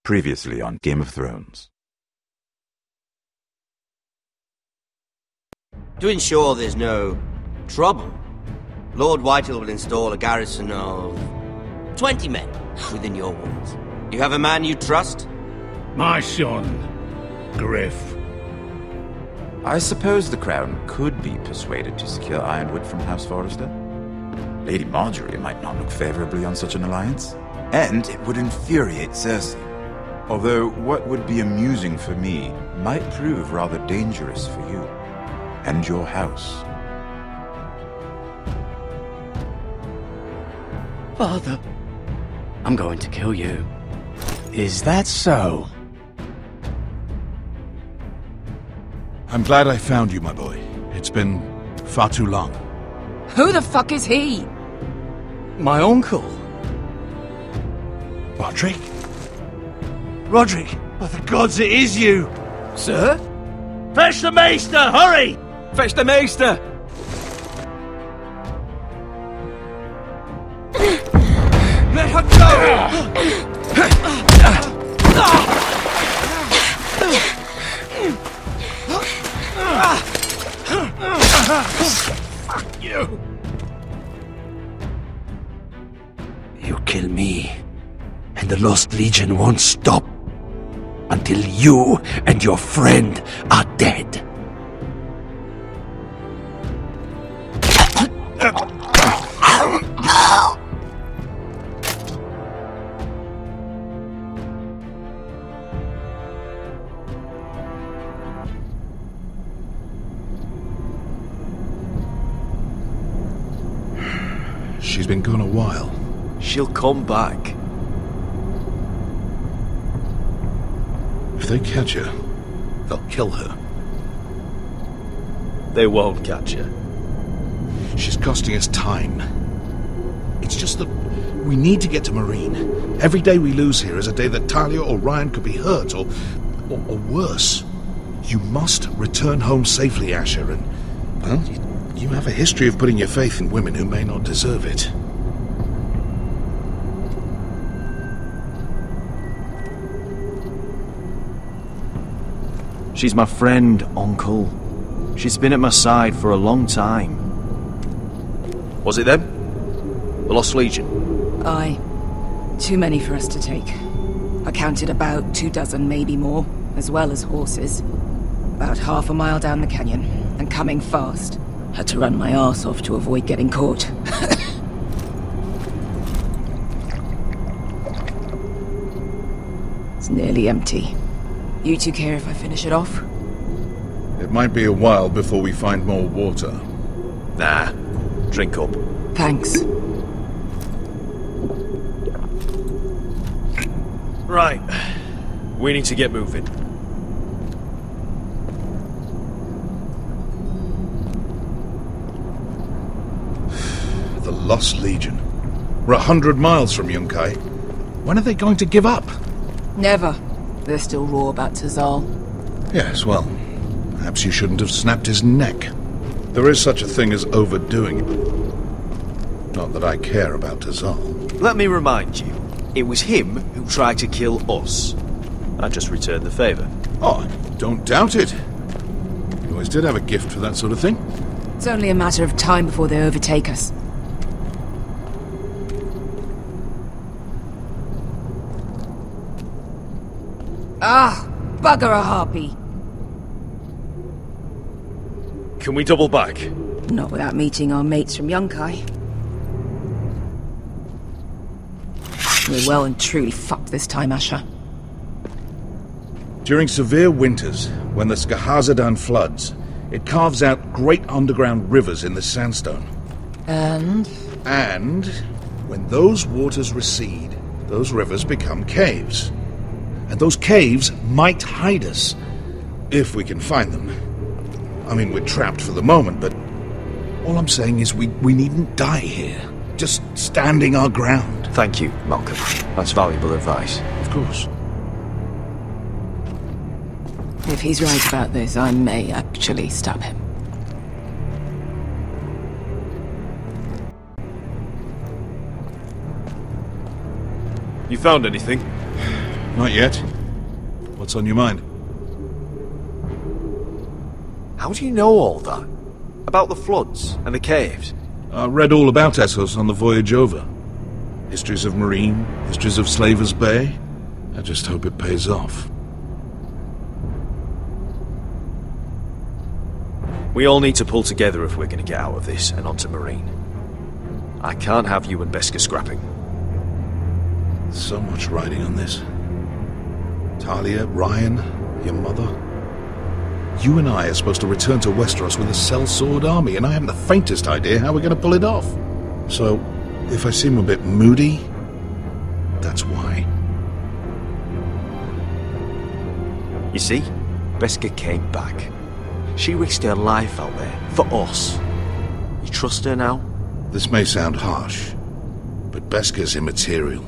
Previously on Game of Thrones. To ensure there's no trouble, Lord Whitehill will install a garrison of 20 men within your walls. You have a man you trust? My son, Griff. I suppose the Crown could be persuaded to secure Ironwood from House Forrester. Lady Marjorie might not look favorably on such an alliance, and it would infuriate Cersei. Although what would be amusing for me might prove rather dangerous for you and your house. Father, I'm going to kill you. Is that so? I'm glad I found you, my boy. It's been far too long. Who the fuck is he? My uncle. Roderick? Roderick! By the gods, it is you! Sir? Fetch the maester, hurry! Fetch the maester! Let her go! Fuck you! You kill me, and the Lost Legion won't stop until you and your friend are dead. She's been gone a while. She'll come back. If they catch her, they'll kill her. They won't catch her. She's costing us time. It's just that we need to get to Marine. Every day we lose here is a day that Talia or Ryan could be hurt, or worse. You must return home safely, Asher, and, well, you have a history of putting your faith in women who may not deserve it. She's my friend, Uncle. She's been at my side for a long time. Was it them? The Lost Legion? Aye. Too many for us to take. I counted about 24, maybe more, as well as horses. About half a mile down the canyon, and coming fast. Had to run my arse off to avoid getting caught. It's nearly empty. You two care if I finish it off? It might be a while before we find more water. Nah. Drink up. Thanks. Right. We need to get moving. The Lost Legion. We're 100 miles from Yunkai. When are they going to give up? Never. They're still raw about Tazal. Yes, well, perhaps you shouldn't have snapped his neck. There is such a thing as overdoing it. Not that I care about Tazal. Let me remind you, it was him who tried to kill us. I just returned the favour. Oh, don't doubt it. You always did have a gift for that sort of thing. It's only a matter of time before they overtake us. Ah, bugger a harpy. Can we double back? Not without meeting our mates from Yunkai. We're well and truly fucked this time, Asher. During severe winters, when the Skahazadan floods, it carves out great underground rivers in the sandstone. And When those waters recede, those rivers become caves. And those caves might hide us, if we can find them. I mean, we're trapped for the moment, but all I'm saying is we needn't die here. Just standing our ground. Thank you, Malcolm. That's valuable advice. Of course. if he's right about this, I may actually stop him. You found anything? Not yet. What's on your mind? How do you know all that? About the floods and the caves? I read all about Essos on the voyage over. Histories of Marine, histories of Slavers Bay. I just hope it pays off. We all need to pull together if we're going to get out of this and onto Marine. I can't have you and Beskha scrapping. So much riding on this. Talia, Ryan, your mother. You and I are supposed to return to Westeros with a sellsword army, and I haven't the faintest idea how we're going to pull it off. So, if I seem a bit moody, that's why. You see, Beskha came back. She risked her life out there, for us. You trust her now? This may sound harsh, but Beskha's immaterial.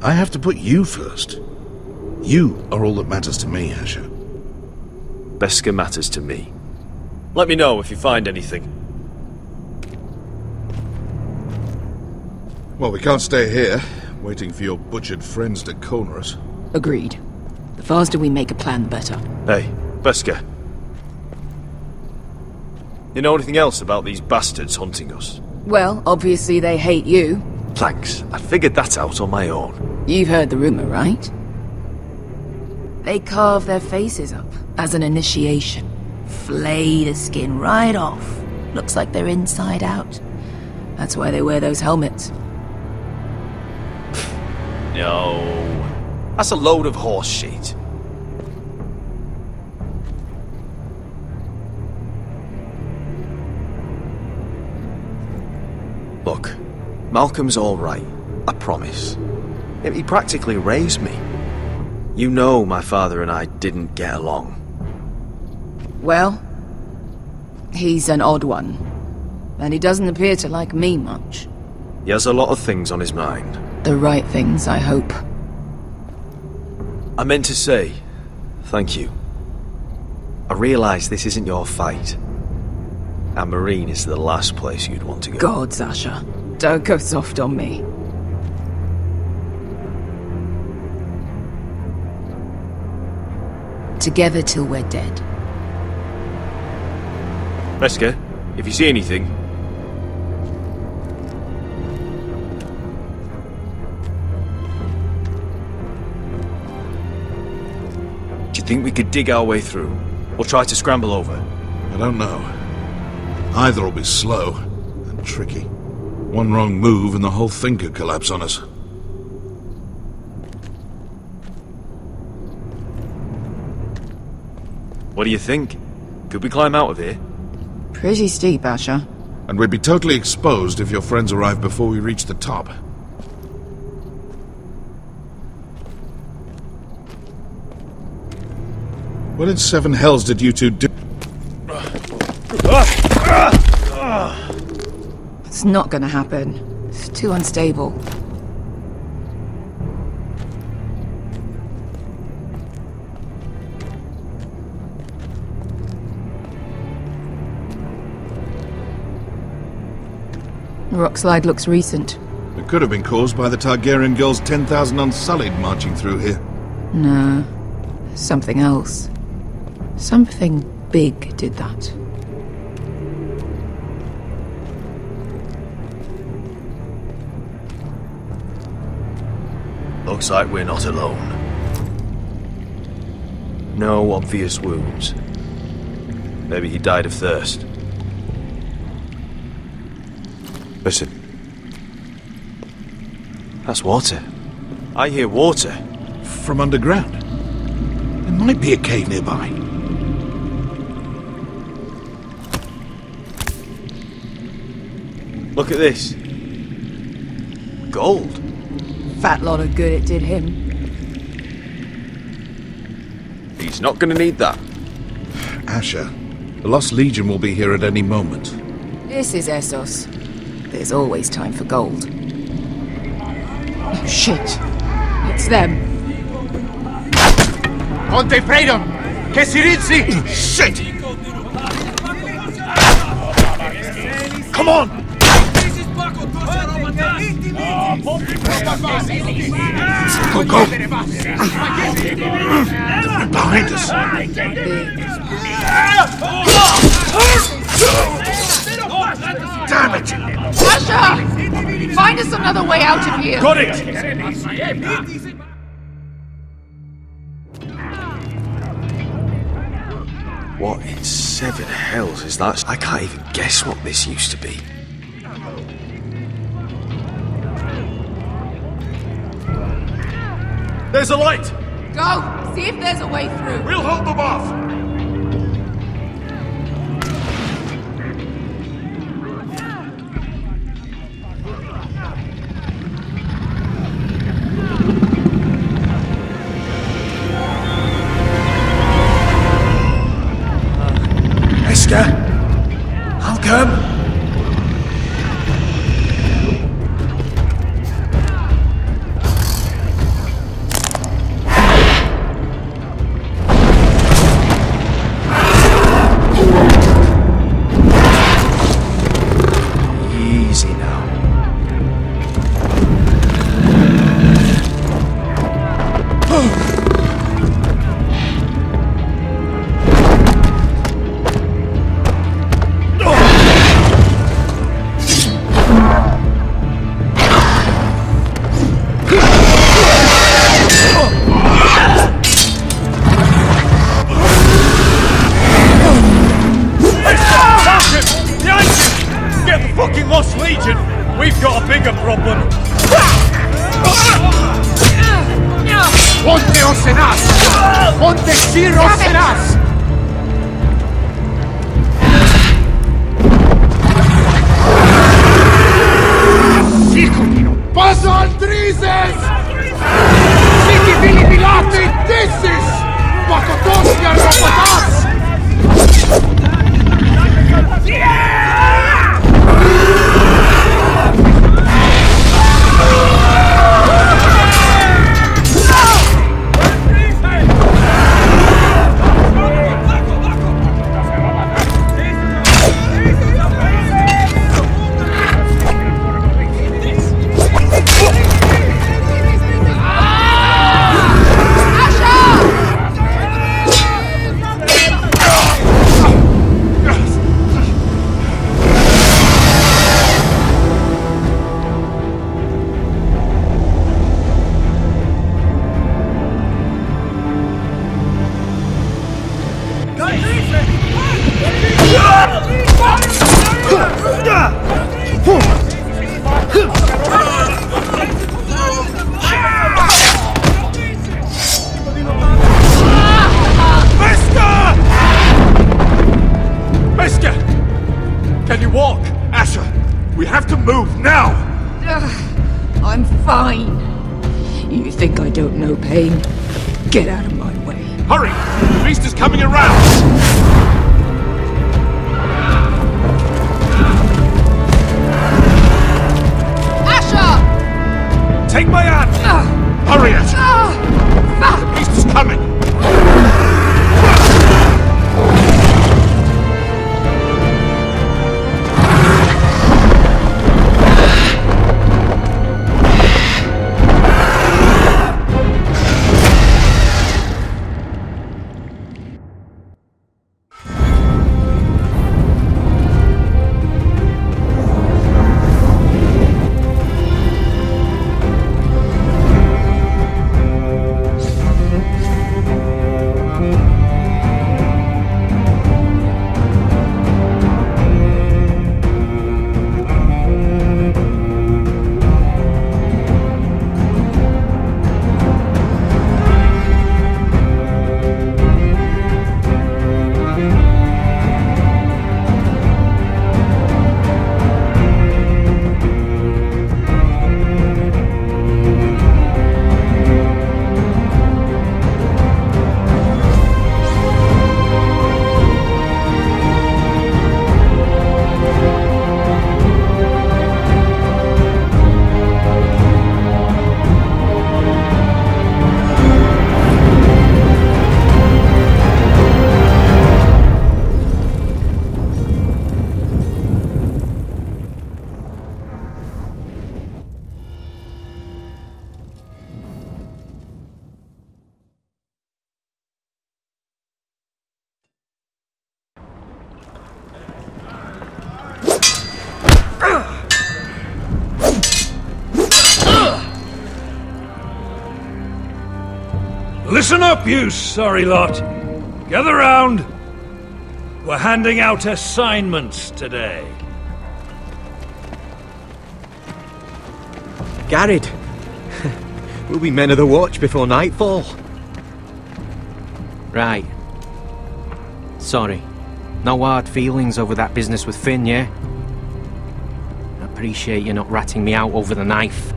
I have to put you first. You are all that matters to me, Asher. Beskha matters to me. Let me know if you find anything. Well, we can't stay here, waiting for your butchered friends to corner us. Agreed. The faster we make a plan, the better. Hey, Beskha. You know anything else about these bastards hunting us? Well, obviously they hate you. Thanks. I figured that out on my own. You've heard the rumor, right? They carve their faces up as an initiation. Flay the skin right off. Looks like they're inside out. That's why they wear those helmets. No. That's a load of horse shit. Look, Malcolm's all right. I promise. He practically raised me. You know my father and I didn't get along. Well, he's an odd one. And he doesn't appear to like me much. He has a lot of things on his mind. The right things, I hope. I meant to say, thank you. I realise this isn't your fight. And Marine is the last place you'd want to go. God, Sasha. Don't go soft on me. Together till we're dead. Beskha, if you see anything... Do you think we could dig our way through? Or try to scramble over? I don't know. Either will be slow and tricky. One wrong move and the whole thing could collapse on us. What do you think? Could we climb out of here? Pretty steep, Asher. And we'd be totally exposed if your friends arrived before we reached the top. What in seven hells did you two do? It's not gonna happen. It's too unstable. The rock slide looks recent. It could have been caused by the Targaryen girls 10,000 Unsullied marching through here. No. Something else. Something big did that. Looks like we're not alone. No obvious wounds. Maybe he died of thirst. Listen. That's water. I hear water. From underground. There might be a cave nearby. Look at this. Gold. Fat lot of good it did him. He's not gonna need that. Asher, the Lost Legion will be here at any moment. This is Essos. There's always time for gold. Oh, shit. It's them. Conte Freedom! Che si rizzi! Shit! Come on! Go, go! Behind us! Damn it! Asher! Find us another way out of here! Got it! What in seven hells is that? I can't even guess what this used to be. There's a light! Go! See if there's a way through. We'll hold them off! I'll come. Easy now. Get out of my way. Hurry! The beast is coming around! Asher! Take my hand! Hurry, Asher! The beast is coming! Listen up, you sorry lot. Gather round. We're handing out assignments today. Gerard, we'll be men of the watch before nightfall. Right. Sorry. No hard feelings over that business with Finn, yeah? I appreciate you not ratting me out over the knife.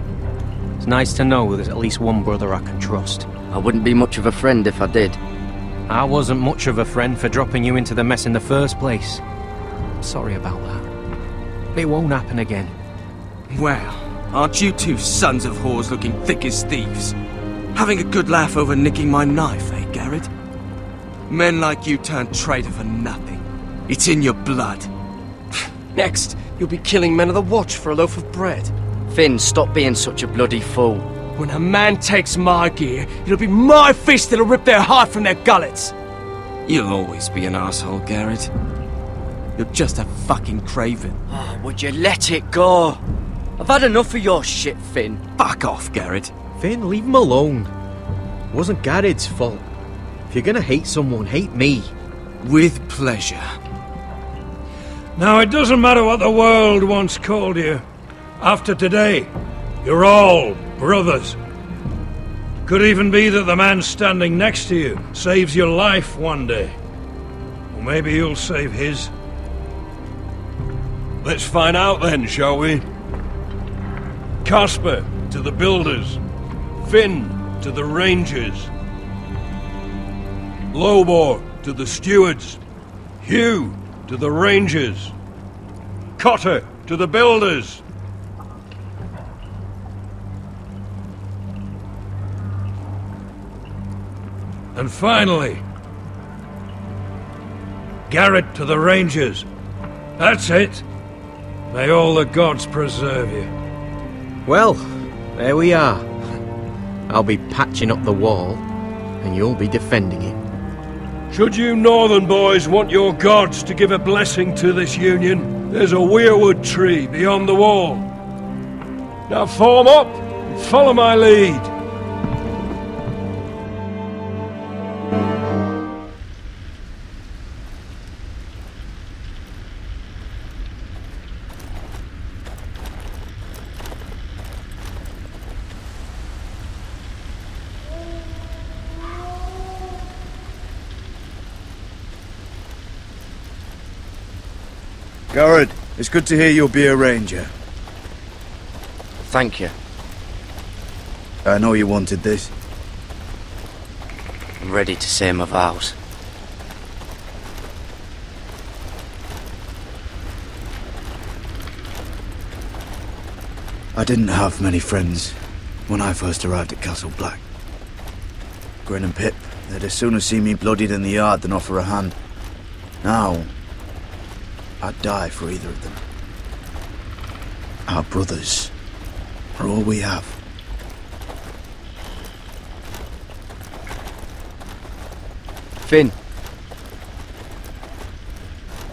It's nice to know there's at least one brother I can trust. I wouldn't be much of a friend if I did. I wasn't much of a friend for dropping you into the mess in the first place. Sorry about that. It won't happen again. Well, aren't you two sons of whores looking thick as thieves? Having a good laugh over nicking my knife, eh, Gerard? Men like you turn traitor for nothing. It's in your blood. Next, you'll be killing men of the watch for a loaf of bread. Finn, stop being such a bloody fool. When a man takes my gear, it'll be my fist that'll rip their heart from their gullets. You'll always be an asshole, Gerard. You're just a fucking craven. Oh, would you let it go? I've had enough of your shit, Finn. Fuck off, Gerard. Finn, leave him alone. It wasn't Gerard's fault. If you're gonna hate someone, hate me. With pleasure. Now, it doesn't matter what the world once called you. After today, you're all brothers. Could even be that the man standing next to you saves your life one day. Or maybe you'll save his. Let's find out then, shall we? Casper to the builders. Finn to the rangers. Lobor to the stewards. Hugh to the rangers. Cotter to the builders. And finally, Garrett to the rangers. That's it. May all the gods preserve you. Well, there we are. I'll be patching up the wall, and you'll be defending it. Should you northern boys want your gods to give a blessing to this union, there's a weirwood tree beyond the wall. Now form up and follow my lead. Gerard, it's good to hear you'll be a ranger. Thank you. I know you wanted this. I'm ready to say my vows. I didn't have many friends when I first arrived at Castle Black. Grin and Pip, they'd as soon see me bloodied in the yard than offer a hand. Now, I'd die for either of them. Our brothers are all we have. Finn.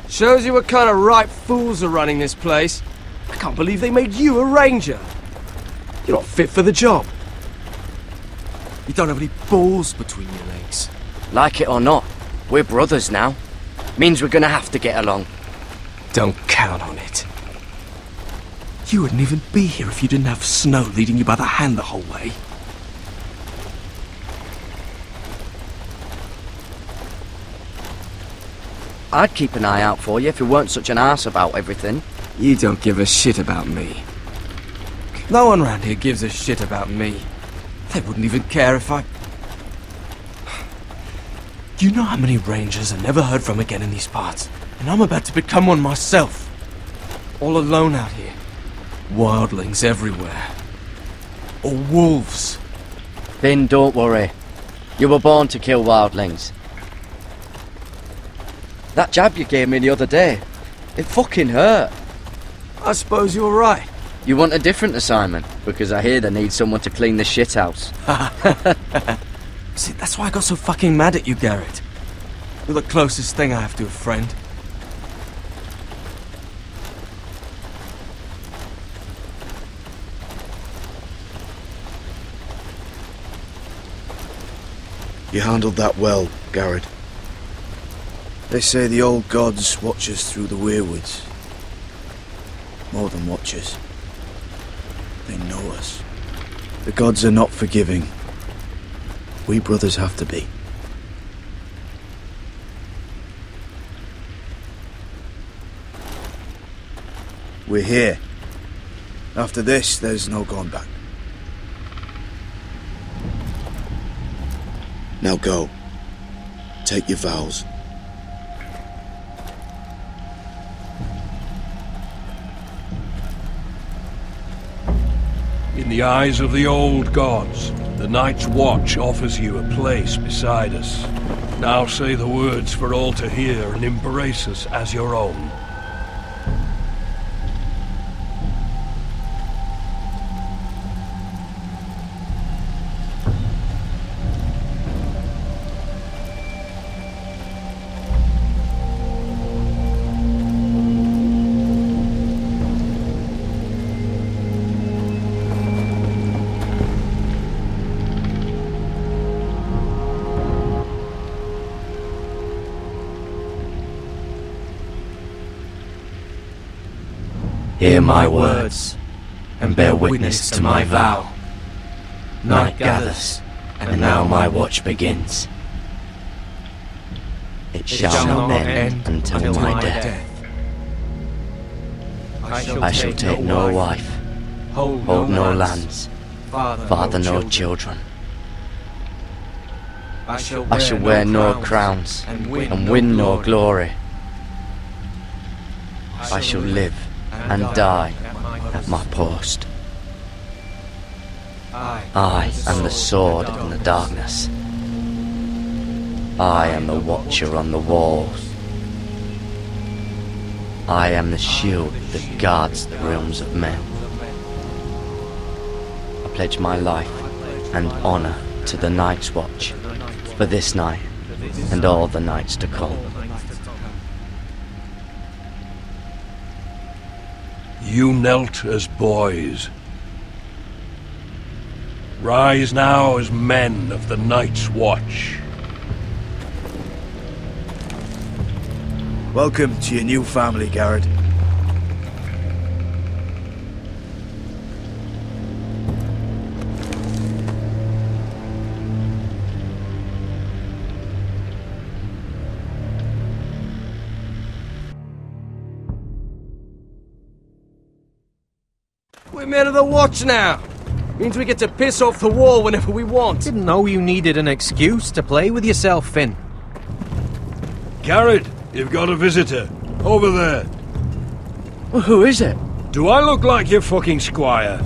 Shows you what kind of ripe fools are running this place. I can't believe they made you a ranger. You're not fit for the job. You don't have any balls between your legs. Like it or not, we're brothers now. Means we're gonna have to get along. Don't count on it. You wouldn't even be here if you didn't have Snow leading you by the hand the whole way. I'd keep an eye out for you if you weren't such an arse about everything. You don't give a shit about me. No one round here gives a shit about me. They wouldn't even care if I... You know how many rangers I never heard from again in these parts? And I'm about to become one myself. All alone out here. Wildlings everywhere. Or wolves. Finn, don't worry. You were born to kill wildlings. That jab you gave me the other day, it fucking hurt. I suppose you're right. You want a different assignment? Because I hear they need someone to clean the shithouse. See, that's why I got so fucking mad at you, Gerard. You're the closest thing I have to a friend. You handled that well, Gerard. They say the old gods watch us through the weirwoods. More than watch us. They know us. The gods are not forgiving. We brothers have to be. We're here. After this, there's no going back. Now go. Take your vows. In the eyes of the old gods, the Night's Watch offers you a place beside us. Now say the words for all to hear and embrace us as your own. Hear my words, and bear witness to my vow. Night gathers, and now my watch begins. It shall not end until my death. I shall take no wife, hold no lands, father no children. I shall wear no crowns, and win no glory. I shall live and die at my post. I am the sword in the darkness. I am the watcher on the walls. I am the shield that guards the realms of men. I pledge my life and honor to the Night's Watch for this night and all the nights to come. You knelt as boys. Rise now as men of the Night's Watch. Welcome to your new family, Gerard. We're men of the watch now. Means we get to piss off the wall whenever we want. Didn't know you needed an excuse to play with yourself, Finn. Gerard, you've got a visitor. Over there. Well, who is it? Do I look like your fucking squire?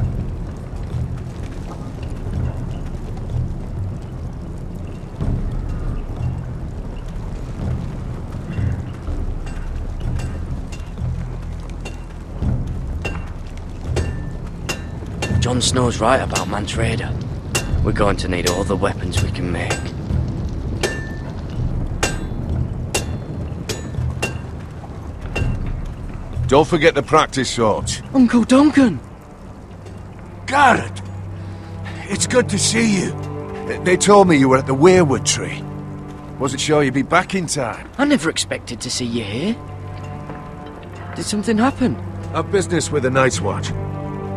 Jon Snow's right about Mantraider. We're going to need all the weapons we can make. Don't forget the practice swords. Uncle Duncan! Gerard! It's good to see you. They told me you were at the weirwood tree. Wasn't sure you'd be back in time. I never expected to see you here. Did something happen? A business with the Night's Watch.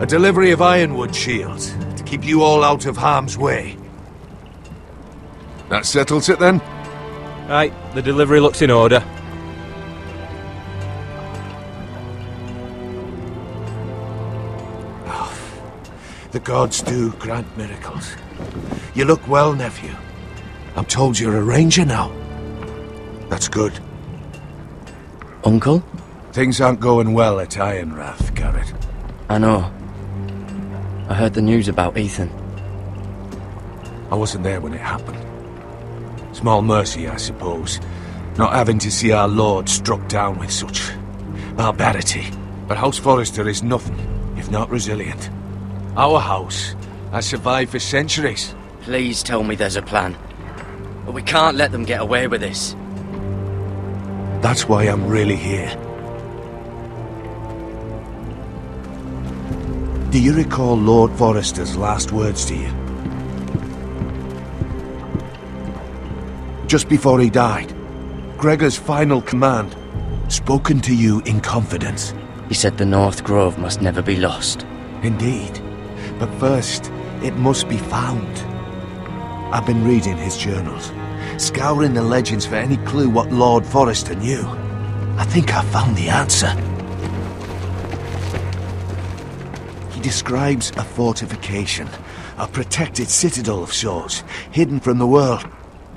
A delivery of ironwood shields, to keep you all out of harm's way. That settles it then? Right, the delivery looks in order. Oh, the gods do grant miracles. You look well, nephew. I'm told you're a ranger now. That's good. Uncle? Things aren't going well at Ironrath, Gerard. I know. I heard the news about Ethan. I wasn't there when it happened. Small mercy, I suppose, not having to see our lord struck down with such barbarity. But House Forrester is nothing if not resilient. Our house has survived for centuries. Please tell me there's a plan. But we can't let them get away with this. That's why I'm really here. Do you recall Lord Forrester's last words to you? just before he died. Gregor's final command. Spoken to you in confidence. He said the North Grove must never be lost. Indeed. But first, it must be found. I've been reading his journals, scouring the legends for any clue what Lord Forrester knew. I think I found the answer. He describes a fortification, a protected citadel of sorts, hidden from the world.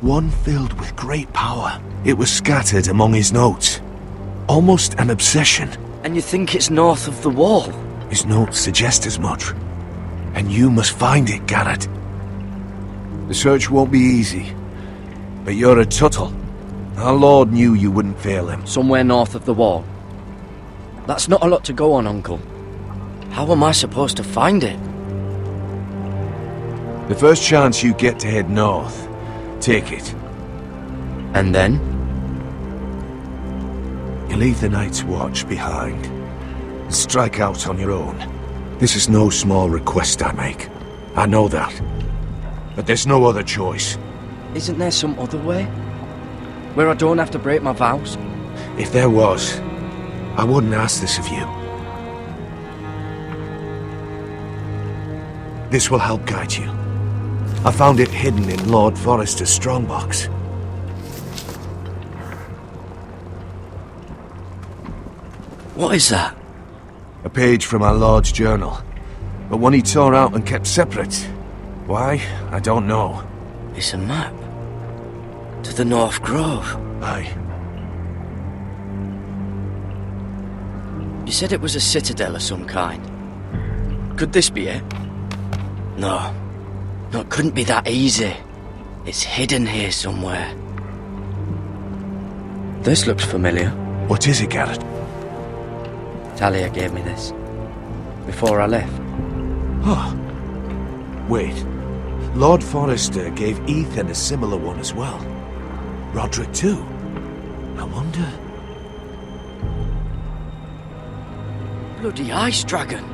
One filled with great power. It was scattered among his notes. Almost an obsession. And you think it's north of the wall? His notes suggest as much. And you must find it, Gerard. The search won't be easy. But you're a Tuttle. Our Lord knew you wouldn't fail him. Somewhere north of the wall. That's not a lot to go on, Uncle. How am I supposed to find it? The first chance you get to head north, take it. And then? You leave the Night's Watch behind. And strike out on your own. This is no small request I make. I know that. But there's no other choice. Isn't there some other way? Where I don't have to break my vows? If there was, I wouldn't ask this of you. This will help guide you. I found it hidden in Lord Forrester's strongbox. What is that? A page from our Lord's journal. But one he tore out and kept separate. Why? I don't know. It's a map. To the North Grove. Aye. You said it was a citadel of some kind. Could this be it? No. No, it couldn't be that easy. It's hidden here somewhere. This looks familiar. What is it, Gerard? Talia gave me this. Before I left. Oh. Wait. Lord Forrester gave Ethan a similar one as well. Roderick too. I wonder... Bloody ice dragon.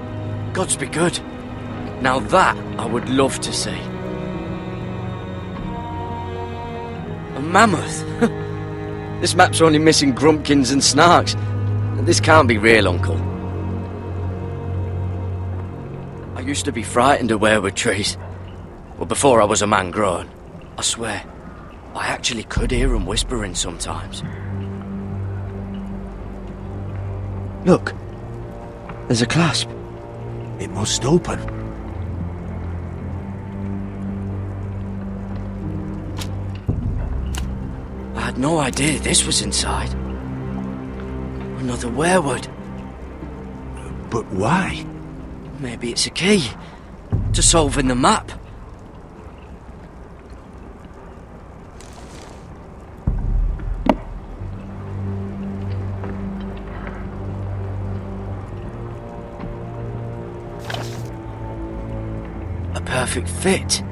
Gods be good. Now that I would love to see. A mammoth. This map's only missing grumpkins and snarks. This can't be real, Uncle. I used to be frightened of weirwood trees. Well, before I was a man grown. I swear, I actually could hear them whispering sometimes. Look, there's a clasp. It must open. I had no idea this was inside. Another weirwood. But why? Maybe it's a key to solving the map. A perfect fit.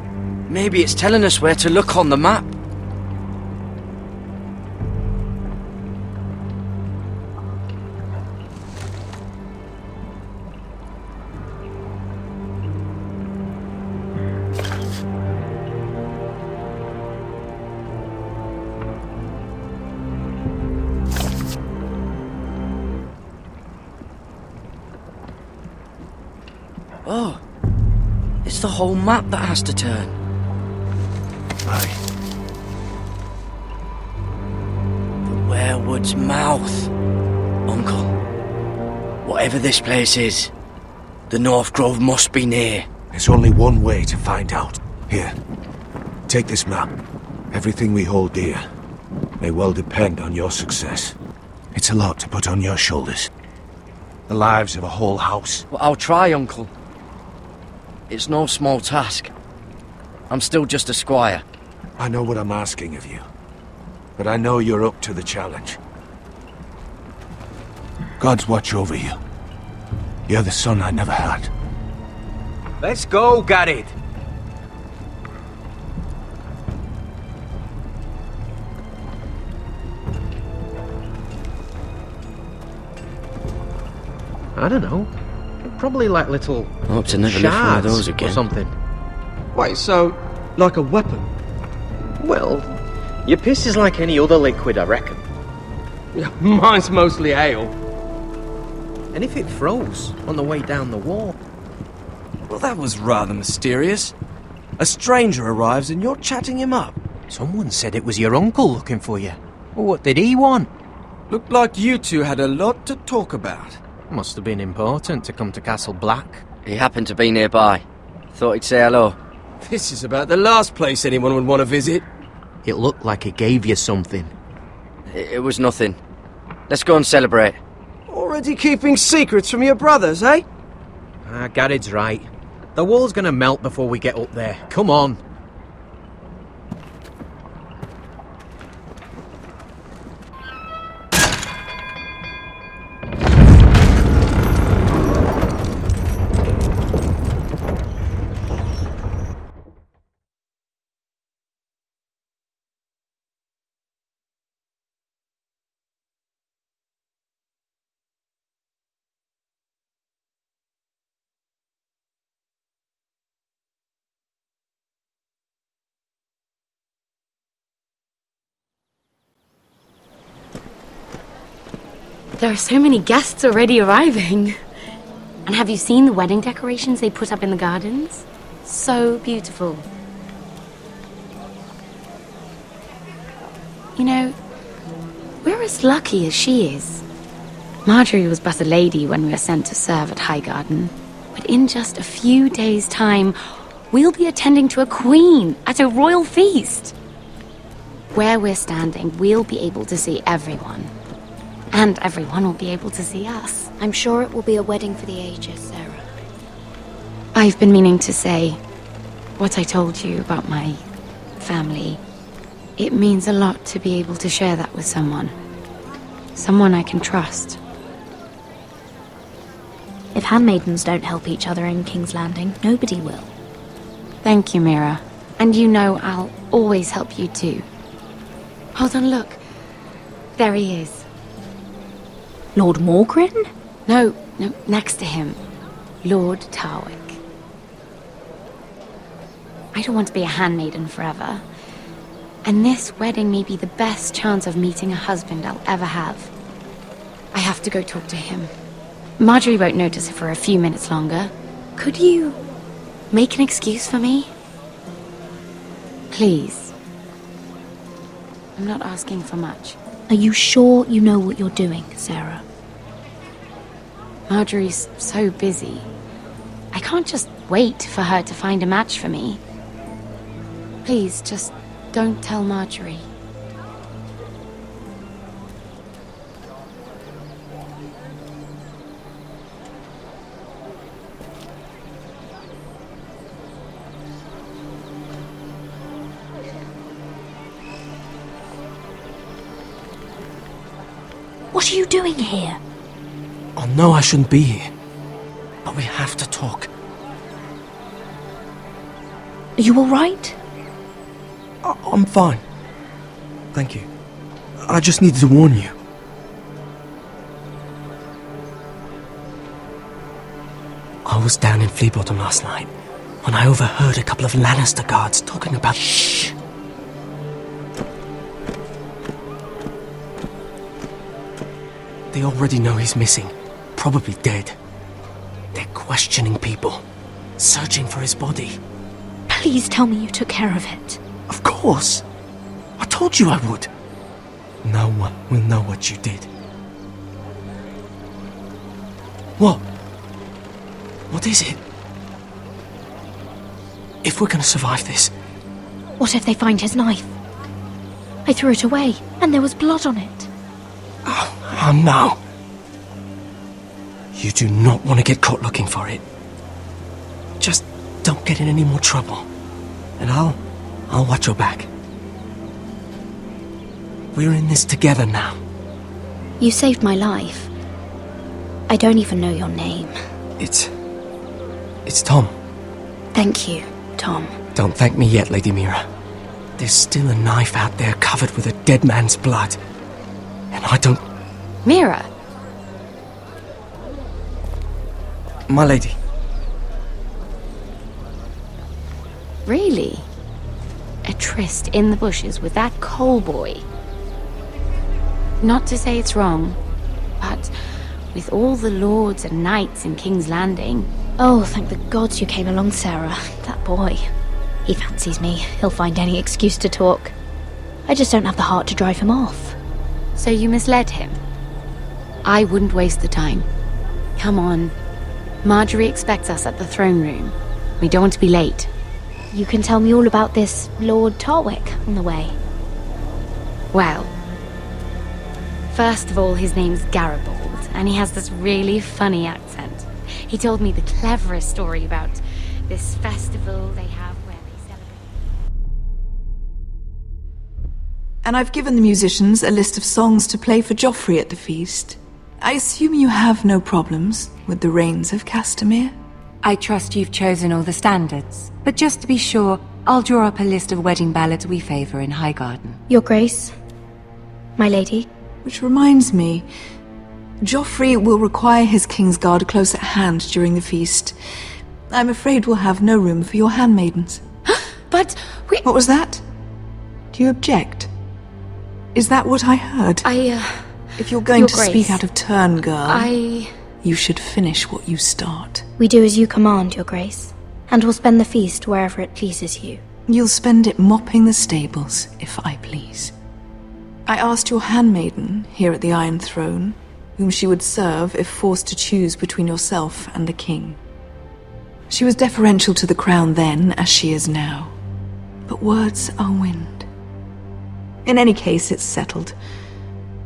Maybe it's telling us where to look on the map. Oh, it's the whole map that has to turn. Aye. The weirwood's mouth. Uncle, whatever this place is, the North Grove must be near. There's only one way to find out. Here, take this map. Everything we hold dear may well depend on your success. It's a lot to put on your shoulders. The lives of a whole house. Well, I'll try, Uncle. It's no small task. I'm still just a squire. I know what I'm asking of you, but I know you're up to the challenge. God's watch over you. You're the son I never had. Let's go, Gerard. I don't know. Probably like little I hope to never lift one of those again. Or something. Wait, so, like a weapon? Well, Your piss is like any other liquid, I reckon. Mine's mostly ale. And if it froze on the way down the wall? Well, that was rather mysterious. A stranger arrives and you're chatting him up. Someone said it was your uncle looking for you. Well, what did he want? Looked like you two had a lot to talk about. Must have been important to come to Castle Black. He happened to be nearby. Thought he'd say hello. This is about the last place anyone would want to visit. It looked like it gave you something. It was nothing. Let's go and celebrate. Already keeping secrets from your brothers, eh? Garrett's right. The wall's gonna melt before we get up there. Come on. There are so many guests already arriving. And have you seen the wedding decorations they put up in the gardens? So beautiful. You know, we're as lucky as she is. Marjorie was but a lady when we were sent to serve at Highgarden. But in just a few days' time, we'll be attending to a queen at a royal feast. Where we're standing, we'll be able to see everyone. And everyone will be able to see us. I'm sure it will be a wedding for the ages, Sarah. I've been meaning to say what I told you about my family. It means a lot to be able to share that with someone. Someone I can trust. If handmaidens don't help each other in King's Landing, nobody will. Thank you, Mira. And you know I'll always help you too. Hold on, look. There he is. Lord Morgrin? No, next to him. Lord Tarwick. I don't want to be a handmaiden forever. And this wedding may be the best chance of meeting a husband I'll ever have. I have to go talk to him. Marjorie won't notice it for a few minutes longer. Could you make an excuse for me? Please. I'm not asking for much. Are you sure you know what you're doing, Sarah? Marjorie's so busy. I can't just wait for her to find a match for me. Please, just don't tell Marjorie. What are you doing here? I know I shouldn't be here, but we have to talk. Are you all right? I'm fine. Thank you. I just needed to warn you. I was down in Fleabottom last night when I overheard a couple of Lannister guards talking about... Shh! They already know he's missing. Probably dead. They're questioning people. Searching for his body. Please tell me you took care of it. Of course. I told you I would. No one will know what you did. What? What is it? If we're gonna survive this... What if they find his knife? I threw it away, and there was blood on it. Oh no. You do not want to get caught looking for it. Just don't get in any more trouble. And I'll watch your back. We're in this together now. You saved my life. I don't even know your name. It's Tom. Thank you, Tom. Don't thank me yet, Lady Mira. There's still a knife out there covered with a dead man's blood. And I don't... Mira! My lady. Really? A tryst in the bushes with that coal boy. Not to say it's wrong, but with all the lords and knights in King's Landing... Oh, thank the gods you came along, Sarah. That boy. He fancies me. He'll find any excuse to talk. I just don't have the heart to drive him off. So you misled him? I wouldn't waste the time. Come on. Marjorie expects us at the throne room. We don't want to be late. You can tell me all about this Lord Tarwick on the way. Well, first of all, his name's Garibald, and he has this really funny accent. He told me the cleverest story about this festival they have where they celebrate. And I've given the musicians a list of songs to play for Joffrey at the feast. I assume you have no problems with the Rains of Castamere? I trust you've chosen all the standards, but just to be sure, I'll draw up a list of wedding ballads we favor in Highgarden. Your Grace, my lady. Which reminds me, Joffrey will require his Kingsguard close at hand during the feast. I'm afraid we'll have no room for your handmaidens. But we... What was that? Do you object? Is that what I heard? If you're going to speak out of turn, girl, you should finish what you start. We do as you command, Your Grace, and we'll spend the feast wherever it pleases you. You'll spend it mopping the stables, if I please. I asked your handmaiden here at the Iron Throne whom she would serve if forced to choose between yourself and the king. She was deferential to the crown then, as she is now. But words are wind. In any case, it's settled.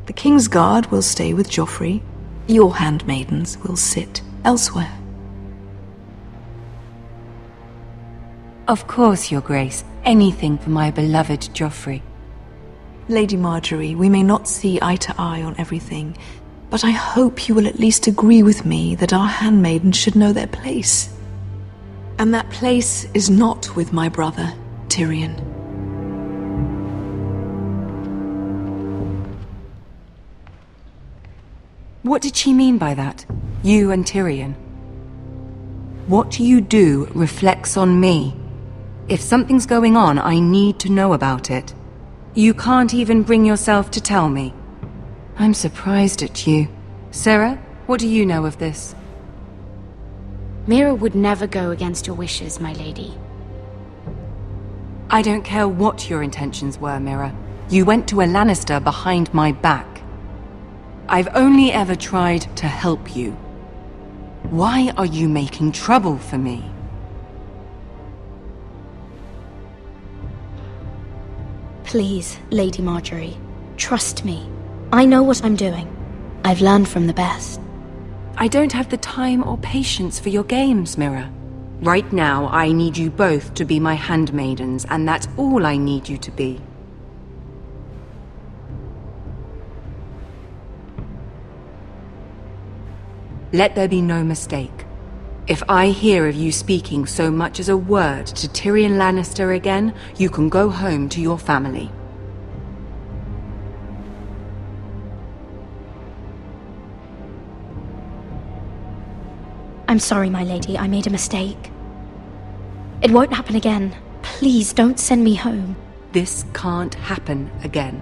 The Kingsguard will stay with Joffrey. Your handmaidens will sit elsewhere. Of course, Your Grace. Anything for my beloved Joffrey. Lady Marjorie, we may not see eye to eye on everything, but I hope you will at least agree with me that our handmaidens should know their place. And that place is not with my brother, Tyrion. What did she mean by that? You and Tyrion? What you do reflects on me. If something's going on, I need to know about it. You can't even bring yourself to tell me. I'm surprised at you. Sarah, what do you know of this? Mira would never go against your wishes, my lady. I don't care what your intentions were, Mira. You went to a Lannister behind my back. I've only ever tried to help you. Why are you making trouble for me? Please, Lady Marjorie, trust me. I know what I'm doing. I've learned from the best. I don't have the time or patience for your games, Mira. Right now, I need you both to be my handmaidens, and that's all I need you to be. Let there be no mistake. If I hear of you speaking so much as a word to Tyrion Lannister again, you can go home to your family. I'm sorry, my lady. I made a mistake. It won't happen again. Please don't send me home. This can't happen again.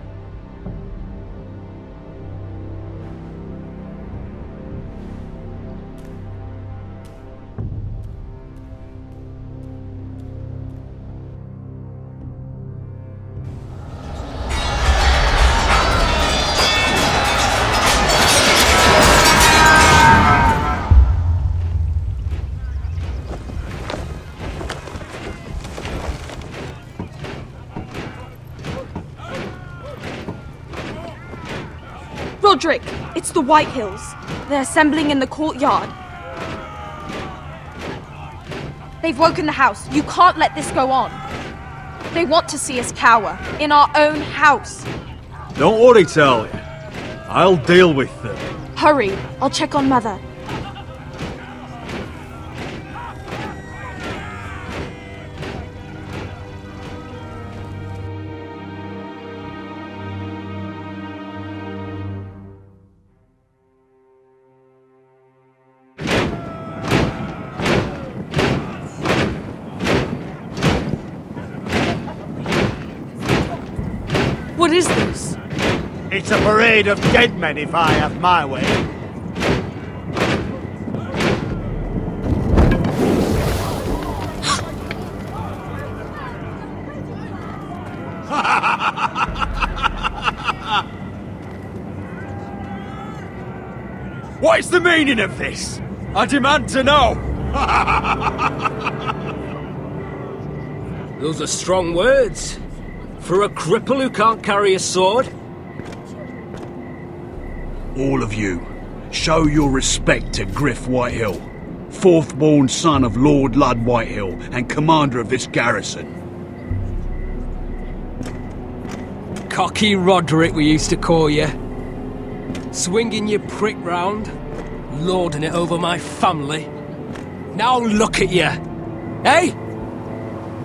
Roderick, it's the Whitehills. They're assembling in the courtyard. They've woken the house. You can't let this go on. They want to see us cower in our own house. Don't worry, Talia. I'll deal with them. Hurry, I'll check on Mother. What is this? It's a parade of dead men if I have my way. What is the meaning of this? I demand to know! Those are strong words. For a cripple who can't carry a sword? All of you, show your respect to Griff Whitehill, fourth-born son of Lord Lud Whitehill and commander of this garrison. Cocky Roderick, we used to call you. Swinging your prick round, lording it over my family. Now look at you! Hey?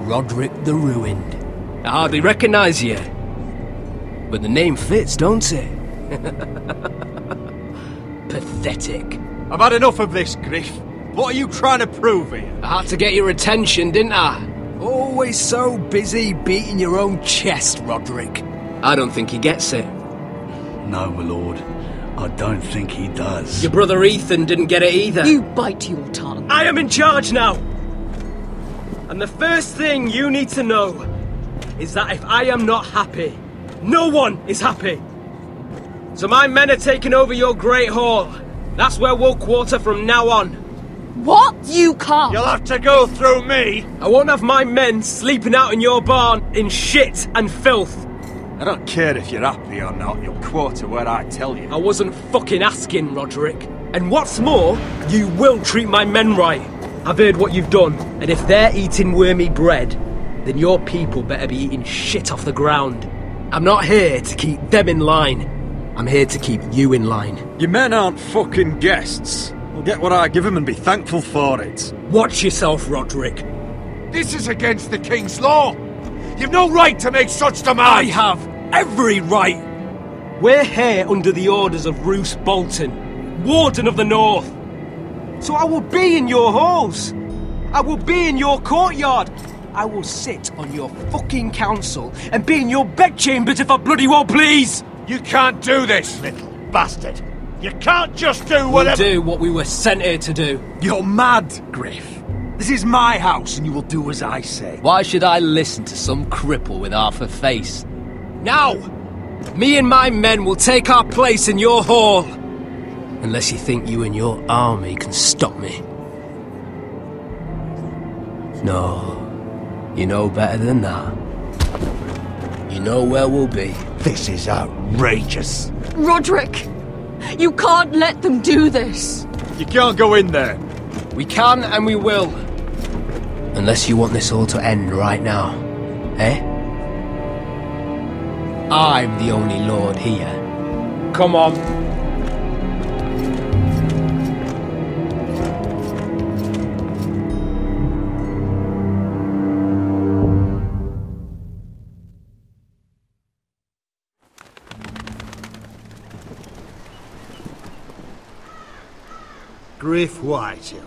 Roderick the Ruined. I hardly recognise you. But the name fits, don't it? Pathetic. I've had enough of this, Griff. What are you trying to prove here? I had to get your attention, didn't I? Always so busy beating your own chest, Roderick. I don't think he gets it. No, my lord. I don't think he does. Your brother Ethan didn't get it either. You bite your tongue. I am in charge now! And the first thing you need to know is that if I am not happy, no one is happy. So my men are taking over your Great Hall. That's where we'll quarter from now on. What? You can't! You'll have to go through me! I won't have my men sleeping out in your barn in shit and filth. I don't care if you're happy or not, you'll quarter where I tell you. I wasn't fucking asking, Roderick. And what's more, you will treat my men right. I've heard what you've done, and if they're eating wormy bread, then your people better be eating shit off the ground. I'm not here to keep them in line. I'm here to keep you in line. Your men aren't fucking guests. We'll get what I give them and be thankful for it. Watch yourself, Roderick. This is against the King's law. You've no right to make such demands. I have every right. We're here under the orders of Roose Bolton, Warden of the North. So I will be in your halls. I will be in your courtyard. I will sit on your fucking council and be in your bedchambers if I bloody well please. You can't do this, little bastard. You can't just do whatever— We'll do what we were sent here to do. You're mad, Griff. This is my house and you will do as I say. Why should I listen to some cripple with half a face? Now, me and my men will take our place in your hall. Unless you think you and your army can stop me. No, you know better than that. You know where we'll be. This is outrageous. Roderick! You can't let them do this! You can't go in there. We can and we will. Unless you want this all to end right now. Eh? I'm the only lord here. Come on. Griff Whitehill.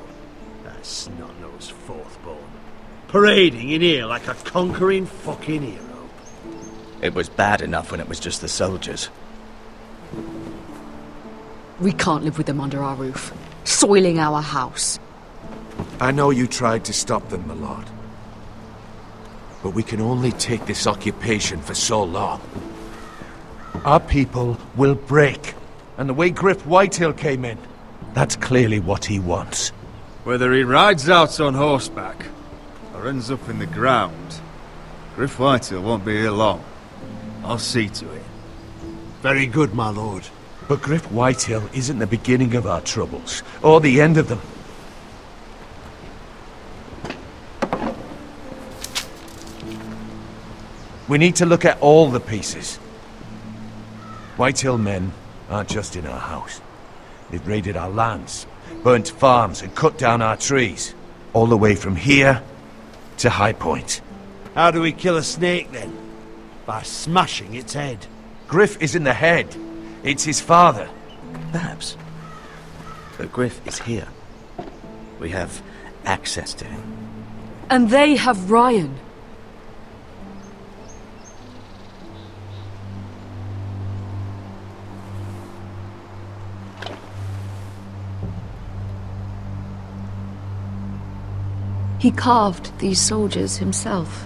That snot-nosed fourth-born. Parading in here like a conquering fucking hero. It was bad enough when it was just the soldiers. We can't live with them under our roof, soiling our house. I know you tried to stop them, my lord. But we can only take this occupation for so long. Our people will break. And the way Griff Whitehill came in, that's clearly what he wants. Whether he rides out on horseback or ends up in the ground, Griff Whitehill won't be here long. I'll see to it. Very good, my lord. But Griff Whitehill isn't the beginning of our troubles, or the end of them. We need to look at all the pieces. Whitehill men aren't just in our house. They've raided our lands, burnt farms and cut down our trees. All the way from here to High Point. How do we kill a snake, then? By smashing its head. Griff isn't the head. It's his father. Perhaps. But Griff is here. We have access to him. And they have Ryan. He carved these soldiers himself.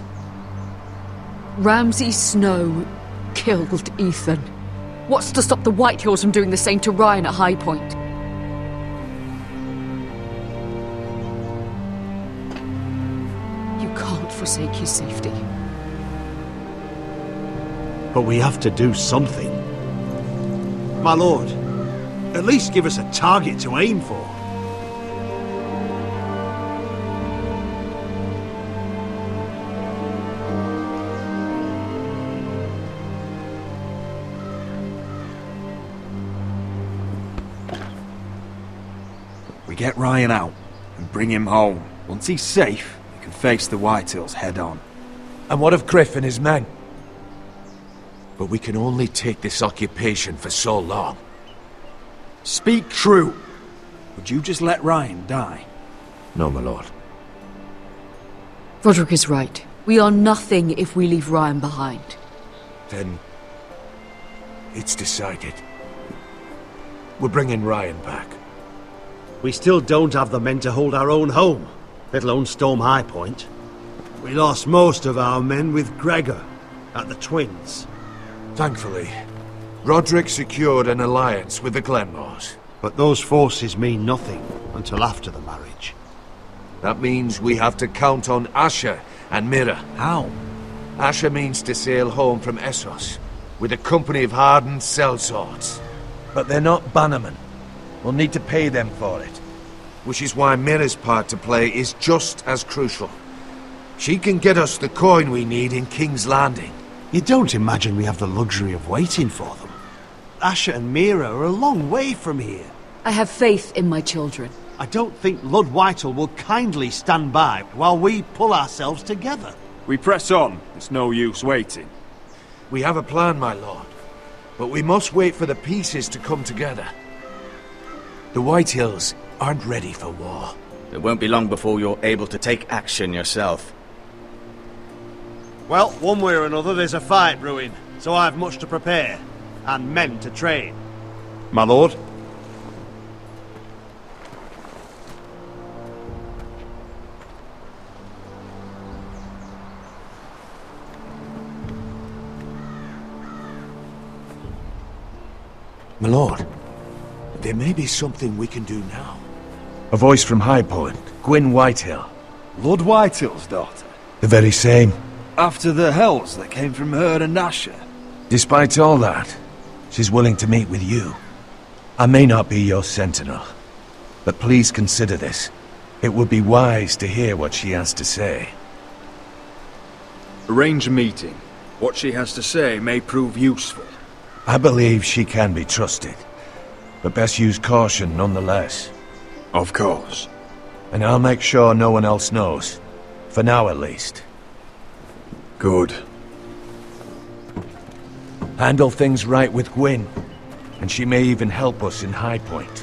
Ramsay Snow killed Ethan. What's to stop the Whitehills from doing the same to Ryan at High Point? You can't forsake his safety. But we have to do something. My lord, at least give us a target to aim for. We get Ryan out and bring him home. Once he's safe, we can face the Whitehills head on. And what of Griff and his men? But we can only take this occupation for so long. Speak true. Would you just let Ryan die? No, my lord. Roderick is right. We are nothing if we leave Ryan behind. Then it's decided. We're bringing Ryan back. We still don't have the men to hold our own home, let alone storm High Point. We lost most of our men with Gregor at the Twins. Thankfully, Roderick secured an alliance with the Glenmores. But those forces mean nothing until after the marriage. That means we have to count on Asher and Mira. How? Asher means to sail home from Essos with a company of hardened sellswords. But they're not bannermen. We'll need to pay them for it. Which is why Mira's part to play is just as crucial. She can get us the coin we need in King's Landing. You don't imagine we have the luxury of waiting for them? Asher and Mira are a long way from here. I have faith in my children. I don't think Lord Whitehall will kindly stand by while we pull ourselves together. We press on. It's no use waiting. We have a plan, my lord. But we must wait for the pieces to come together. The Whitehills aren't ready for war. It won't be long before you're able to take action yourself. Well, one way or another there's a fight brewing, so I've much to prepare, and men to train. My lord? My lord, there may be something we can do now. A voice from High Point, Gwyn Whitehill. Lord Whitehill's daughter? The very same. After the hells that came from her and Asher? Despite all that, she's willing to meet with you. I may not be your sentinel, but please consider this. It would be wise to hear what she has to say. Arrange a meeting. What she has to say may prove useful. I believe she can be trusted, but best use caution nonetheless. Of course. And I'll make sure no one else knows. For now, at least. Good. Handle things right with Gwyn, and she may even help us in High Point,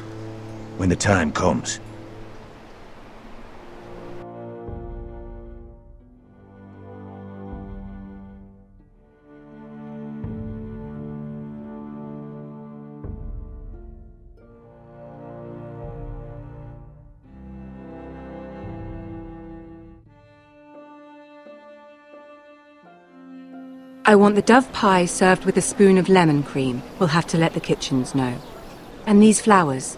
when the time comes. I want the dove pie served with a spoon of lemon cream. We'll have to let the kitchens know. And these flowers.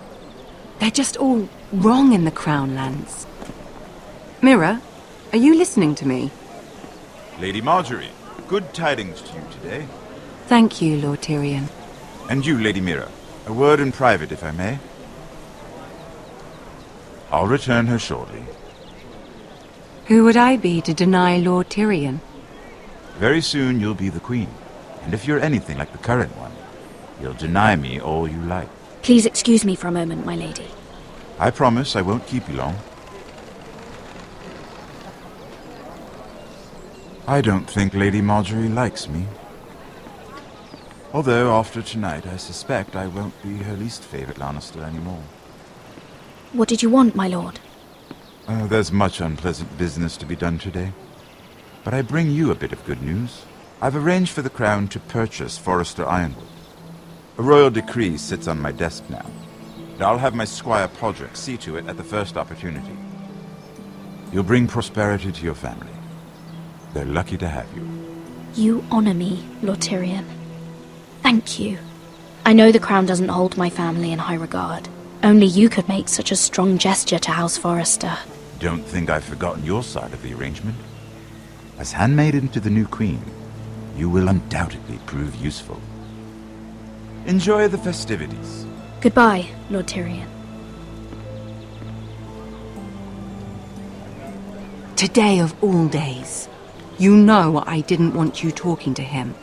They're just all wrong in the Crown lands. Mira, are you listening to me? Lady Marjorie, good tidings to you today. Thank you, Lord Tyrion. And you, Lady Mira. A word in private, if I may. I'll return her shortly. Who would I be to deny Lord Tyrion? Very soon you'll be the queen. And if you're anything like the current one, you'll deny me all you like. Please excuse me for a moment, my lady. I promise I won't keep you long. I don't think Lady Marjorie likes me. Although, after tonight, I suspect I won't be her least favorite Lannister anymore. What did you want, my lord? There's much unpleasant business to be done today. But I bring you a bit of good news. I've arranged for the Crown to purchase Forrester Ironwood. A royal decree sits on my desk now. And I'll have my squire Podrick see to it at the first opportunity. You'll bring prosperity to your family. They're lucky to have you. You honor me, Lord Tyrion. Thank you. I know the crown doesn't hold my family in high regard. Only you could make such a strong gesture to House Forrester. Don't think I've forgotten your side of the arrangement. As handmaiden to the new queen, you will undoubtedly prove useful. Enjoy the festivities. Goodbye, Lord Tyrion. Today of all days. You know I didn't want you talking to him.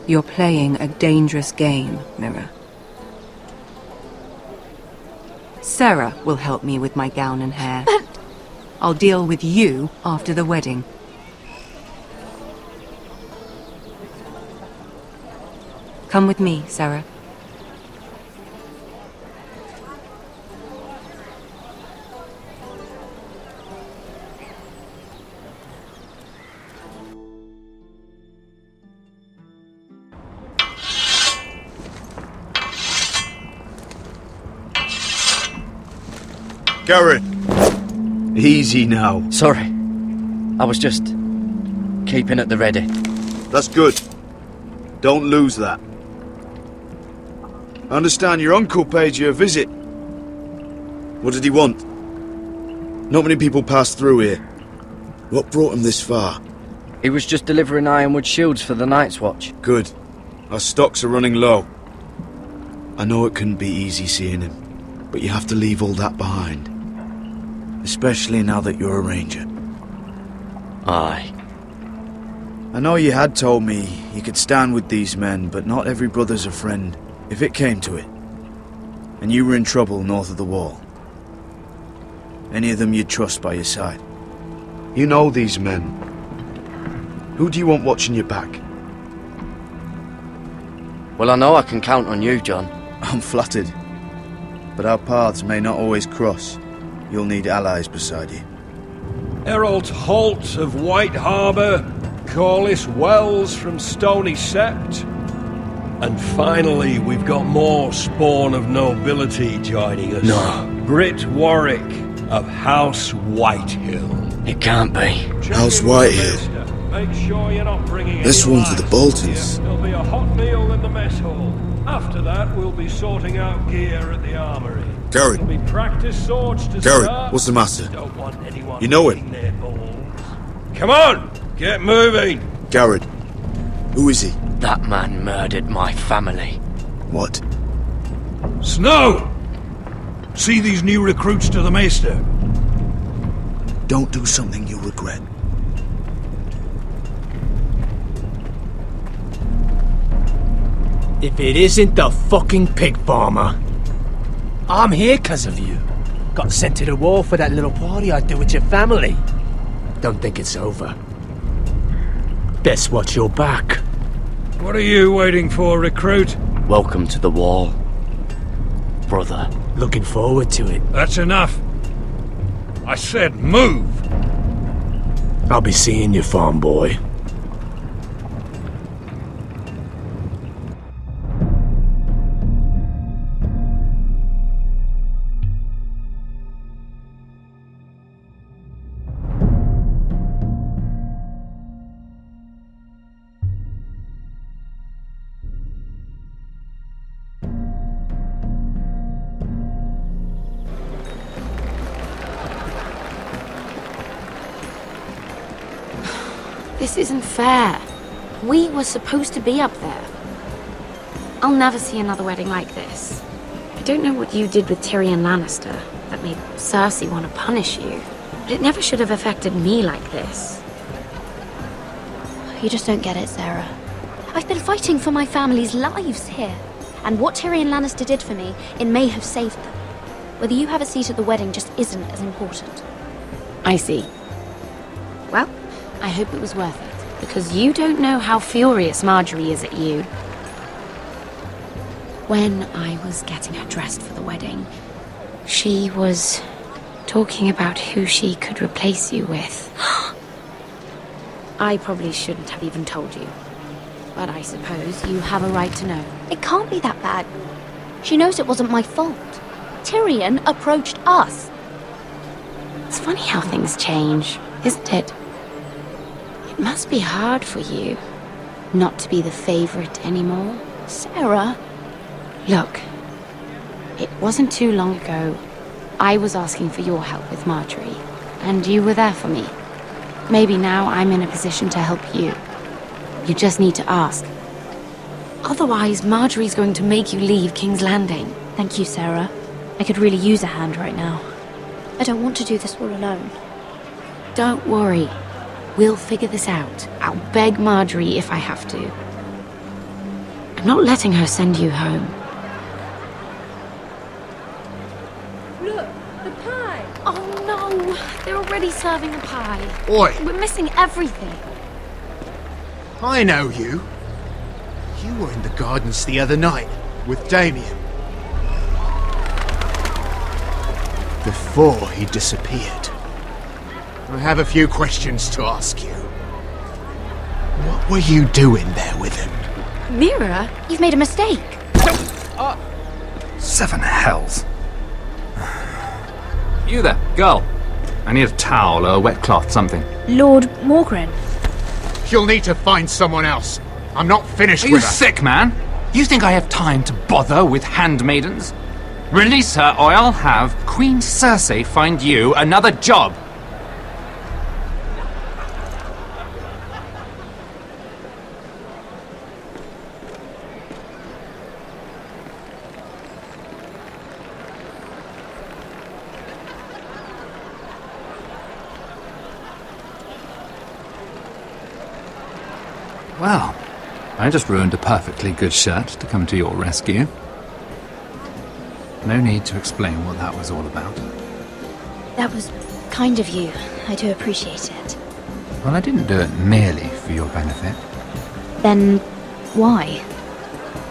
You're playing a dangerous game, Mira. Sarah will help me with my gown and hair. But... I'll deal with you after the wedding. Come with me, Sarah. Gerard! Easy now. Sorry. I was just keeping at the ready. That's good. Don't lose that. I understand your uncle paid you a visit. What did he want? Not many people pass through here. What brought him this far? He was just delivering ironwood shields for the Night's Watch. Good. Our stocks are running low. I know it couldn't be easy seeing him, but you have to leave all that behind. Especially now that you're a ranger. Aye. I know you had told me you could stand with these men, but not every brother's a friend, if it came to it. And you were in trouble north of the wall. Any of them you'd trust by your side. You know these men. Who do you want watching your back? Well, I know I can count on you, John. I'm flattered. But our paths may not always cross. You'll need allies beside you. Errol Holt of White Harbour, Corliss Wells from Stony Sept. And finally, we've got more spawn of nobility joining us. No. Britt Warwick of House Whitehill. It can't be. House Whitehill. Make sure you're not bringing This any one's for the Boltons. There'll be a hot meal in the mess hall. After that, we'll be sorting out gear at the armory. Gerard. There'll be practice swords to Gerard, start. what's the matter? Don't want anyone You know him? eating their balls. Come on, get moving. Gerard. Who is he? That man murdered my family. What? Snow! See these new recruits to the Maester? Don't do something you'll regret. If it isn't the fucking pig farmer. I'm here 'cause of you. Got sent to the war for that little party I did with your family. Don't think it's over. Best watch your back. What are you waiting for, recruit? Welcome to the wall, brother. Looking forward to it. That's enough. I said move. I'll be seeing you, farm boy. This isn't fair. We were supposed to be up there. I'll never see another wedding like this. I don't know what you did with Tyrion Lannister that made Cersei want to punish you, but it never should have affected me like this. You just don't get it, Sarah. I've been fighting for my family's lives here. And what Tyrion Lannister did for me, it may have saved them. Whether you have a seat at the wedding just isn't as important. I see. Well, I hope it was worth it, because you don't know how furious Marjorie is at you. When I was getting her dressed for the wedding, she was talking about who she could replace you with. I probably shouldn't have even told you, but I suppose you have a right to know. It can't be that bad. She knows it wasn't my fault. Tyrion approached us. It's funny how things change, isn't it? It must be hard for you not to be the favorite anymore. Sarah? Look, it wasn't too long ago I was asking for your help with Marjorie, and you were there for me. Maybe now I'm in a position to help you. You just need to ask. Otherwise, Marjorie's going to make you leave King's Landing. Thank you, Sarah. I could really use a hand right now. I don't want to do this all alone. Don't worry. We'll figure this out. I'll beg Marjorie if I have to. I'm not letting her send you home. Look, the pie! Oh no! They're already serving the pie. Oi! We're missing everything. I know you. You were in the gardens the other night with Damien. Before he disappeared. I have a few questions to ask you. What were you doing there with him? Mira, you've made a mistake. Seven hells. You there, girl. I need a towel or a wet cloth, something. Lord Morgren. You'll need to find someone else. I'm not finished Are with you her. sick, man? You think I have time to bother with handmaidens? Release her, or I'll have Queen Cersei find you another job. Well, I just ruined a perfectly good shirt to come to your rescue. No need to explain what that was all about. That was kind of you. I do appreciate it. Well, I didn't do it merely for your benefit. Then, why?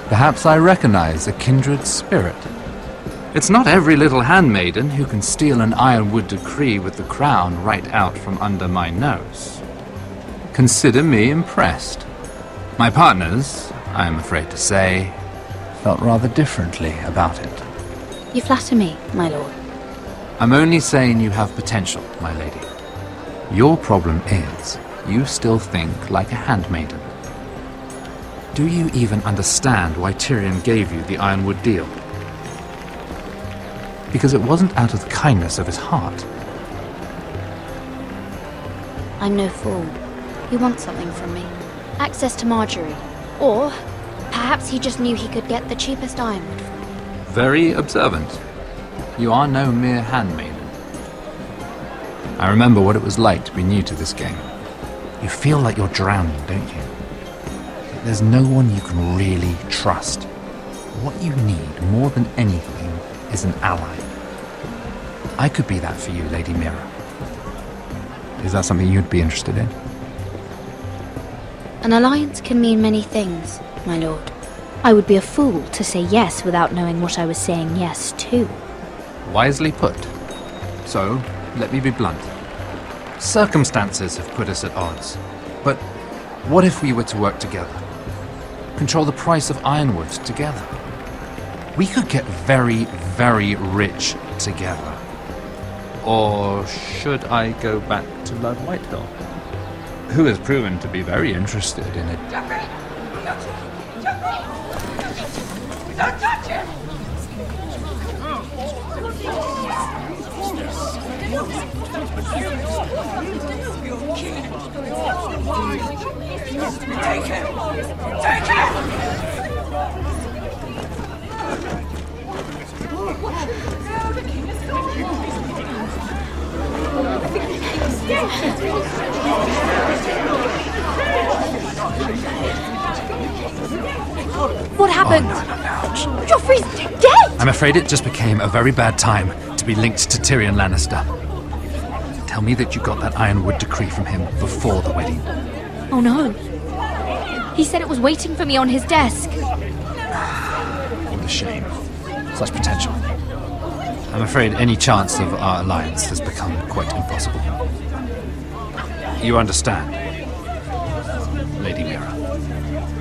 Perhaps I recognize a kindred spirit. It's not every little handmaiden who can steal an ironwood decree with the crown right out from under my nose. Consider me impressed. My partners, I am afraid to say, felt rather differently about it. You flatter me, my lord. I'm only saying you have potential, my lady. Your problem is, you still think like a handmaiden. Do you even understand why Tyrion gave you the ironwood deal? Because it wasn't out of the kindness of his heart. I'm no fool. He wants something from me. Access to Marjorie. Or, perhaps he just knew he could get the cheapest ironwood from me. Very observant. You are no mere handmaiden. I remember what it was like to be new to this game. You feel like you're drowning, don't you? That there's no one you can really trust. What you need, more than anything, is an ally. I could be that for you, Lady Mira. Is that something you'd be interested in? An alliance can mean many things, my lord. I would be a fool to say yes without knowing what I was saying yes to. Wisely put. So, let me be blunt. Circumstances have put us at odds. But what if we were to work together? Control the price of ironwood together? We could get very, very rich together. Or should I go back to Lord Whitehill, who has proven to be very interested in it? Don't touch him! Take him! Take him! What happened? Oh, no. Joffrey's dead! I'm afraid it just became a very bad time to be linked to Tyrion Lannister. Tell me that you got that ironwood decree from him before the wedding. Oh no. He said it was waiting for me on his desk. What a shame. Such potential. I'm afraid any chance of our alliance has become quite impossible. You understand, Lady Mira?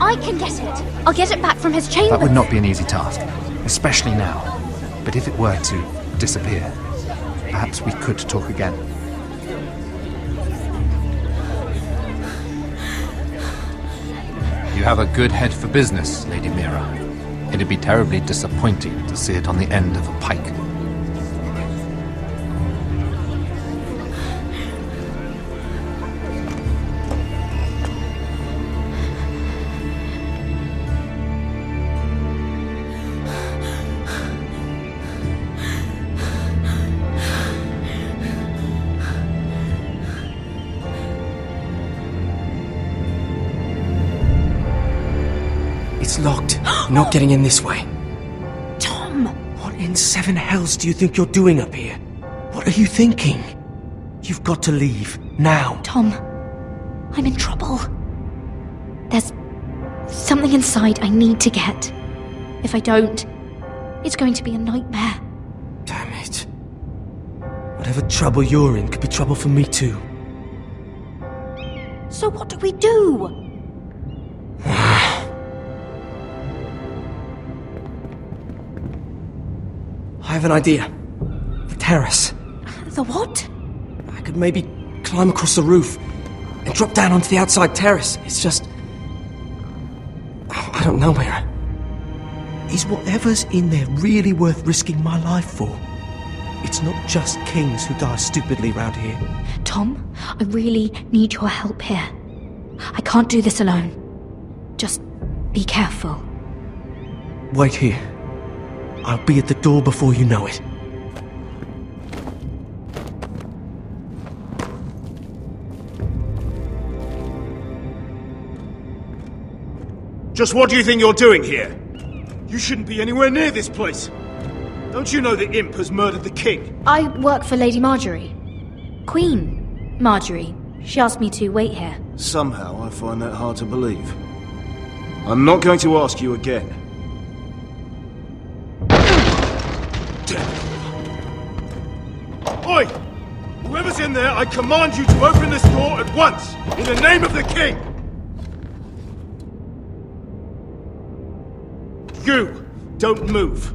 I can get it. I'll get it back from his chamber. That would not be an easy task, especially now. But if it were to disappear, perhaps we could talk again. You have a good head for business, Lady Mira. It'd be terribly disappointing to see it on the end of a pike. It's locked. You're not getting in this way. Tom! What in seven hells do you think you're doing up here? What are you thinking? You've got to leave. Now. Tom, I'm in trouble. There's something inside I need to get. If I don't, it's going to be a nightmare. Damn it. Whatever trouble you're in could be trouble for me too. So what do we do? I have an idea. The terrace. The what? I could maybe climb across the roof and drop down onto the outside terrace. It's just... I don't know, Mira. Is whatever's in there really worth risking my life for? It's not just kings who die stupidly round here. Tom, I really need your help here. I can't do this alone. Just be careful. Wait here. I'll be at the door before you know it. Just what do you think you're doing here? You shouldn't be anywhere near this place. Don't you know the imp has murdered the king? I work for Lady Marjorie. Queen Marjorie. She asked me to wait here. Somehow I find that hard to believe. I'm not going to ask you again. Oi! Whoever's in there, I command you to open this door at once! In the name of the king! You! Don't move!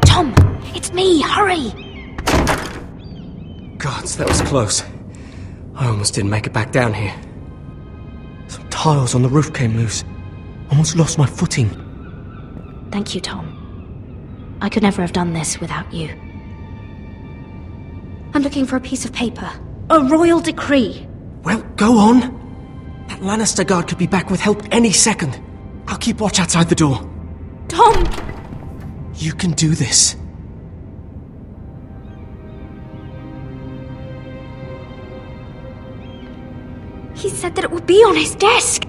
Tom! It's me! Hurry! Gods, that was close. I almost didn't make it back down here. Some tiles on the roof came loose. Almost lost my footing. Thank you, Tom. I could never have done this without you. I'm looking for a piece of paper. A royal decree. Well, go on. That Lannister guard could be back with help any second. I'll keep watch outside the door. Tom! You can do this. He said that it would be on his desk.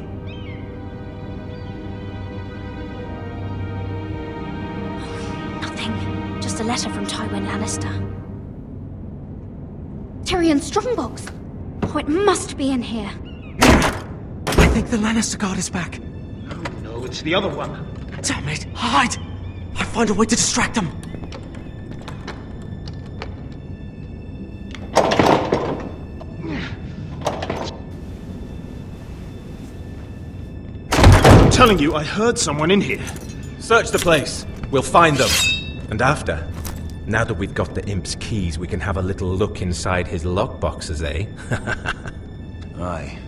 Nothing. Just a letter from Tywin Lannister. Tyrion Strongbox. Oh, it must be in here. I think the Lannister guard is back. No, it's the other one. Damn it! Hide! I'll find a way to distract them. I'm telling you, I heard someone in here. Search the place. We'll find them. And after, now that we've got the imp's keys, we can have a little look inside his lockboxes, eh? Aye.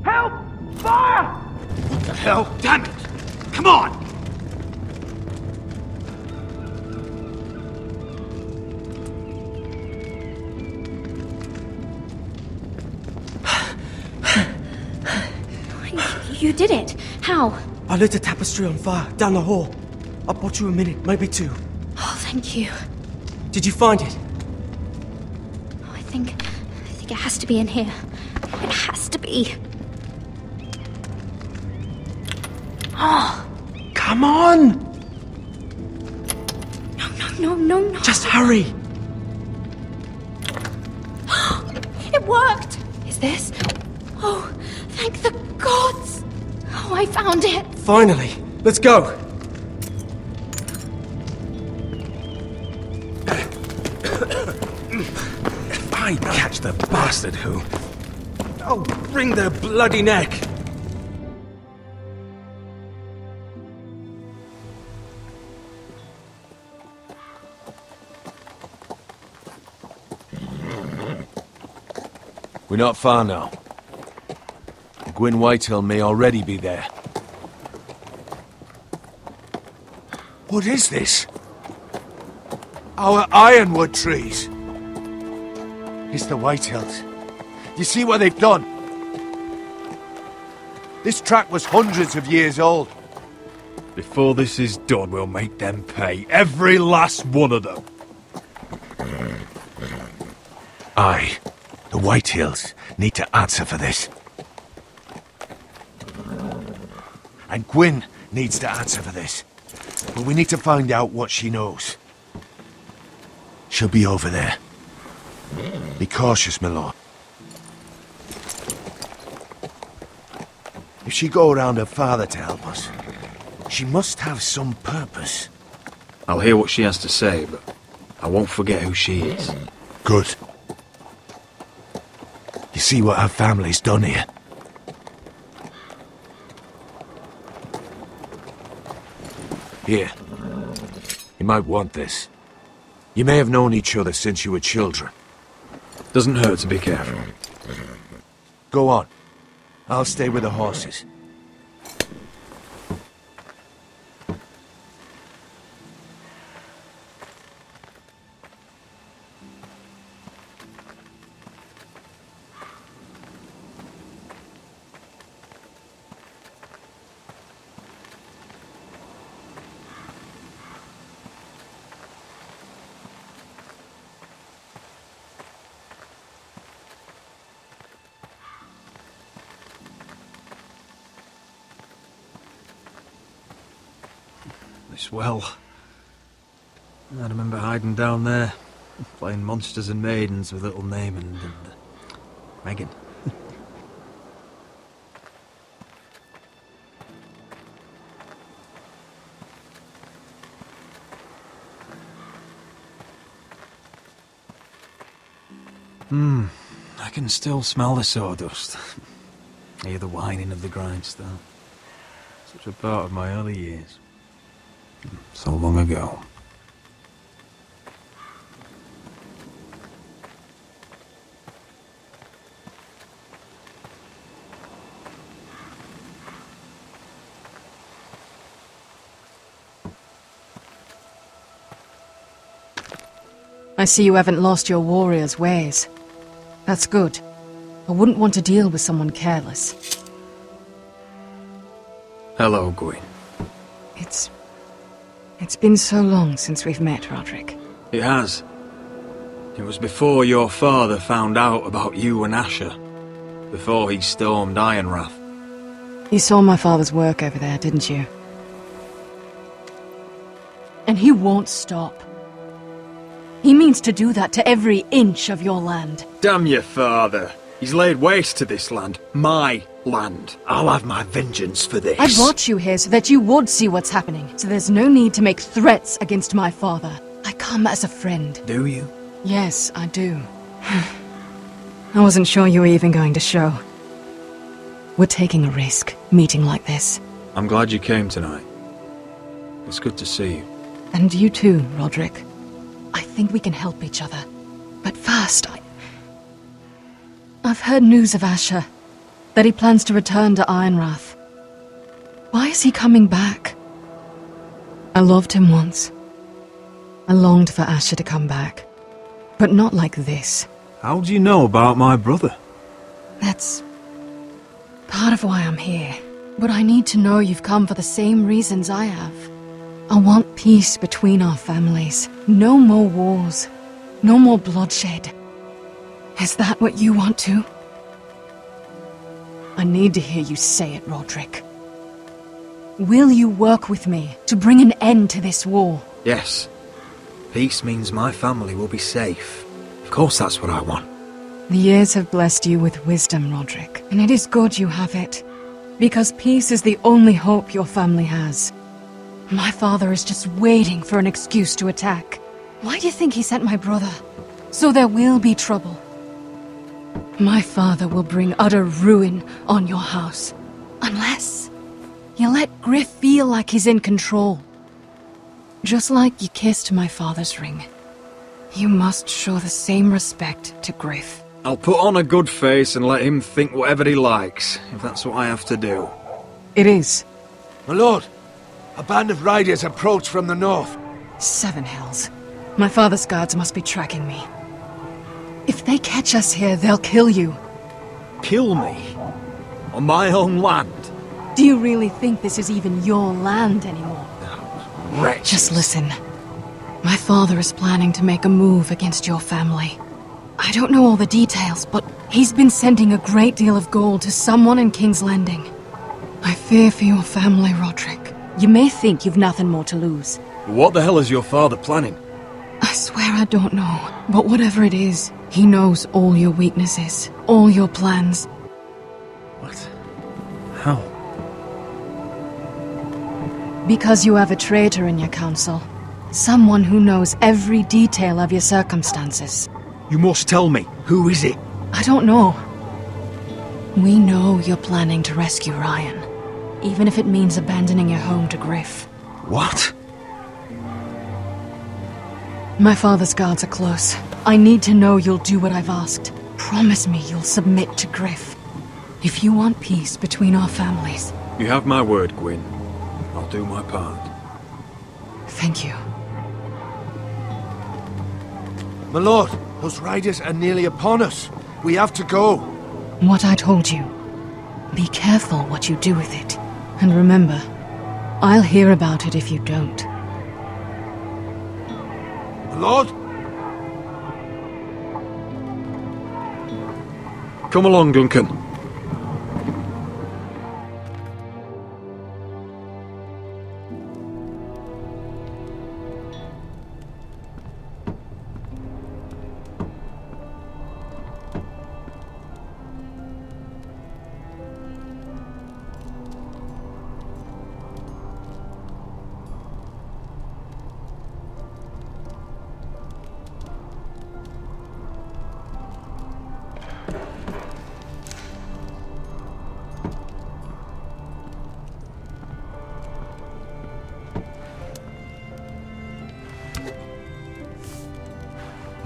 Help! Fire! What the hell? Damn it! Come on! You did it. How? I lit a tapestry on fire down the hall. I bought you a minute, maybe two. Oh, thank you. Did you find it? Oh, I think it has to be in here. It has to be. Oh. Come on! No. Just hurry! It worked! Is this? Oh, thank the gods! Oh, I found it! Finally! Let's go! I catch the bastard who... I'll wring their bloody neck! We're not far now. Gwyn Whitehill may already be there. What is this? Our ironwood trees! It's the Whitehills. You see what they've done? This track was hundreds of years old. Before this is done, we'll make them pay. Every last one of them. Aye. The Whitehills need to answer for this. And Gwyn needs to answer for this. But we need to find out what she knows. She'll be over there. Be cautious, my lord. If she go around her father to help us, she must have some purpose. I'll hear what she has to say, but I won't forget who she is. Good. You see what her family's done here? Here. You might want this. You may have known each other since you were children. Doesn't hurt to be careful. Go on. I'll stay with the horses. This well. I remember hiding down there, playing monsters and maidens with little Naaman and Megan. I can still smell the sawdust. Hear the whining of the grindstone. Such a part of my early years. So long ago. I see you haven't lost your warrior's ways. That's good. I wouldn't want to deal with someone careless. Hello, Gwyn. It's been so long since we've met, Roderick. It has. It was before your father found out about you and Asher. Before he stormed Ironrath. You saw my father's work over there, didn't you? And he won't stop. He means to do that to every inch of your land. Damn your father. He's laid waste to this land. My land. I'll have my vengeance for this. I brought you here so that you would see what's happening. So there's no need to make threats against my father. I come as a friend. Do you? Yes, I do. I wasn't sure you were even going to show. We're taking a risk, meeting like this. I'm glad you came tonight. It's good to see you. And you too, Roderick. I think we can help each other. But first, I've heard news of Asher. That he plans to return to Ironrath. Why is he coming back? I loved him once. I longed for Asher to come back. But not like this. How do you know about my brother? That's part of why I'm here. But I need to know you've come for the same reasons I have. I want peace between our families. No more wars. No more bloodshed. Is that what you want too? I need to hear you say it, Roderick. Will you work with me to bring an end to this war? Yes. Peace means my family will be safe. Of course that's what I want. The years have blessed you with wisdom, Roderick, and it is good you have it. Because peace is the only hope your family has. My father is just waiting for an excuse to attack. Why do you think he sent my brother? So there will be trouble. My father will bring utter ruin on your house. Unless you let Griff feel like he's in control. Just like you kissed my father's ring. You must show the same respect to Griff. I'll put on a good face and let him think whatever he likes, if that's what I have to do. It is. My lord, a band of riders approach from the north. 7 hells. My father's guards must be tracking me. If they catch us here, they'll kill you. Kill me? On my own land? Do you really think this is even your land anymore? Wretches. Just listen. My father is planning to make a move against your family. I don't know all the details, but he's been sending a great deal of gold to someone in King's Landing. I fear for your family, Roderick. You may think you've nothing more to lose. What the hell is your father planning? I swear I don't know, but whatever it is, he knows all your weaknesses, all your plans. What? How? Because you have a traitor in your council. Someone who knows every detail of your circumstances. You must tell me. Who is it? I don't know. We know you're planning to rescue Ryan, even if it means abandoning your home to Griff. What? My father's guards are close. I need to know you'll do what I've asked. Promise me you'll submit to Griff. If you want peace between our families. You have my word, Gwyn. I'll do my part. Thank you. My lord, those riders are nearly upon us. We have to go. What I told you. Be careful what you do with it. And remember, I'll hear about it if you don't. My lord? Come along, Duncan.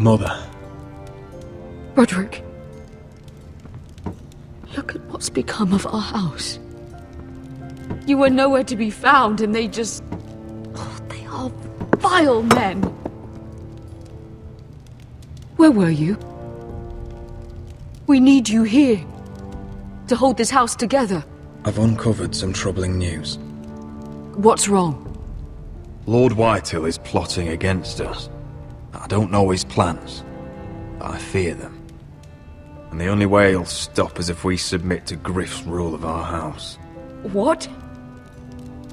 Mother. Roderick. Look at what's become of our house. You were nowhere to be found, and they just... Oh, they are vile men. Where were you? We need you here. To hold this house together. I've uncovered some troubling news. What's wrong? Lord Whitehill is plotting against us. I don't know his plans, but I fear them. And the only way he'll stop is if we submit to Griff's rule of our house. What?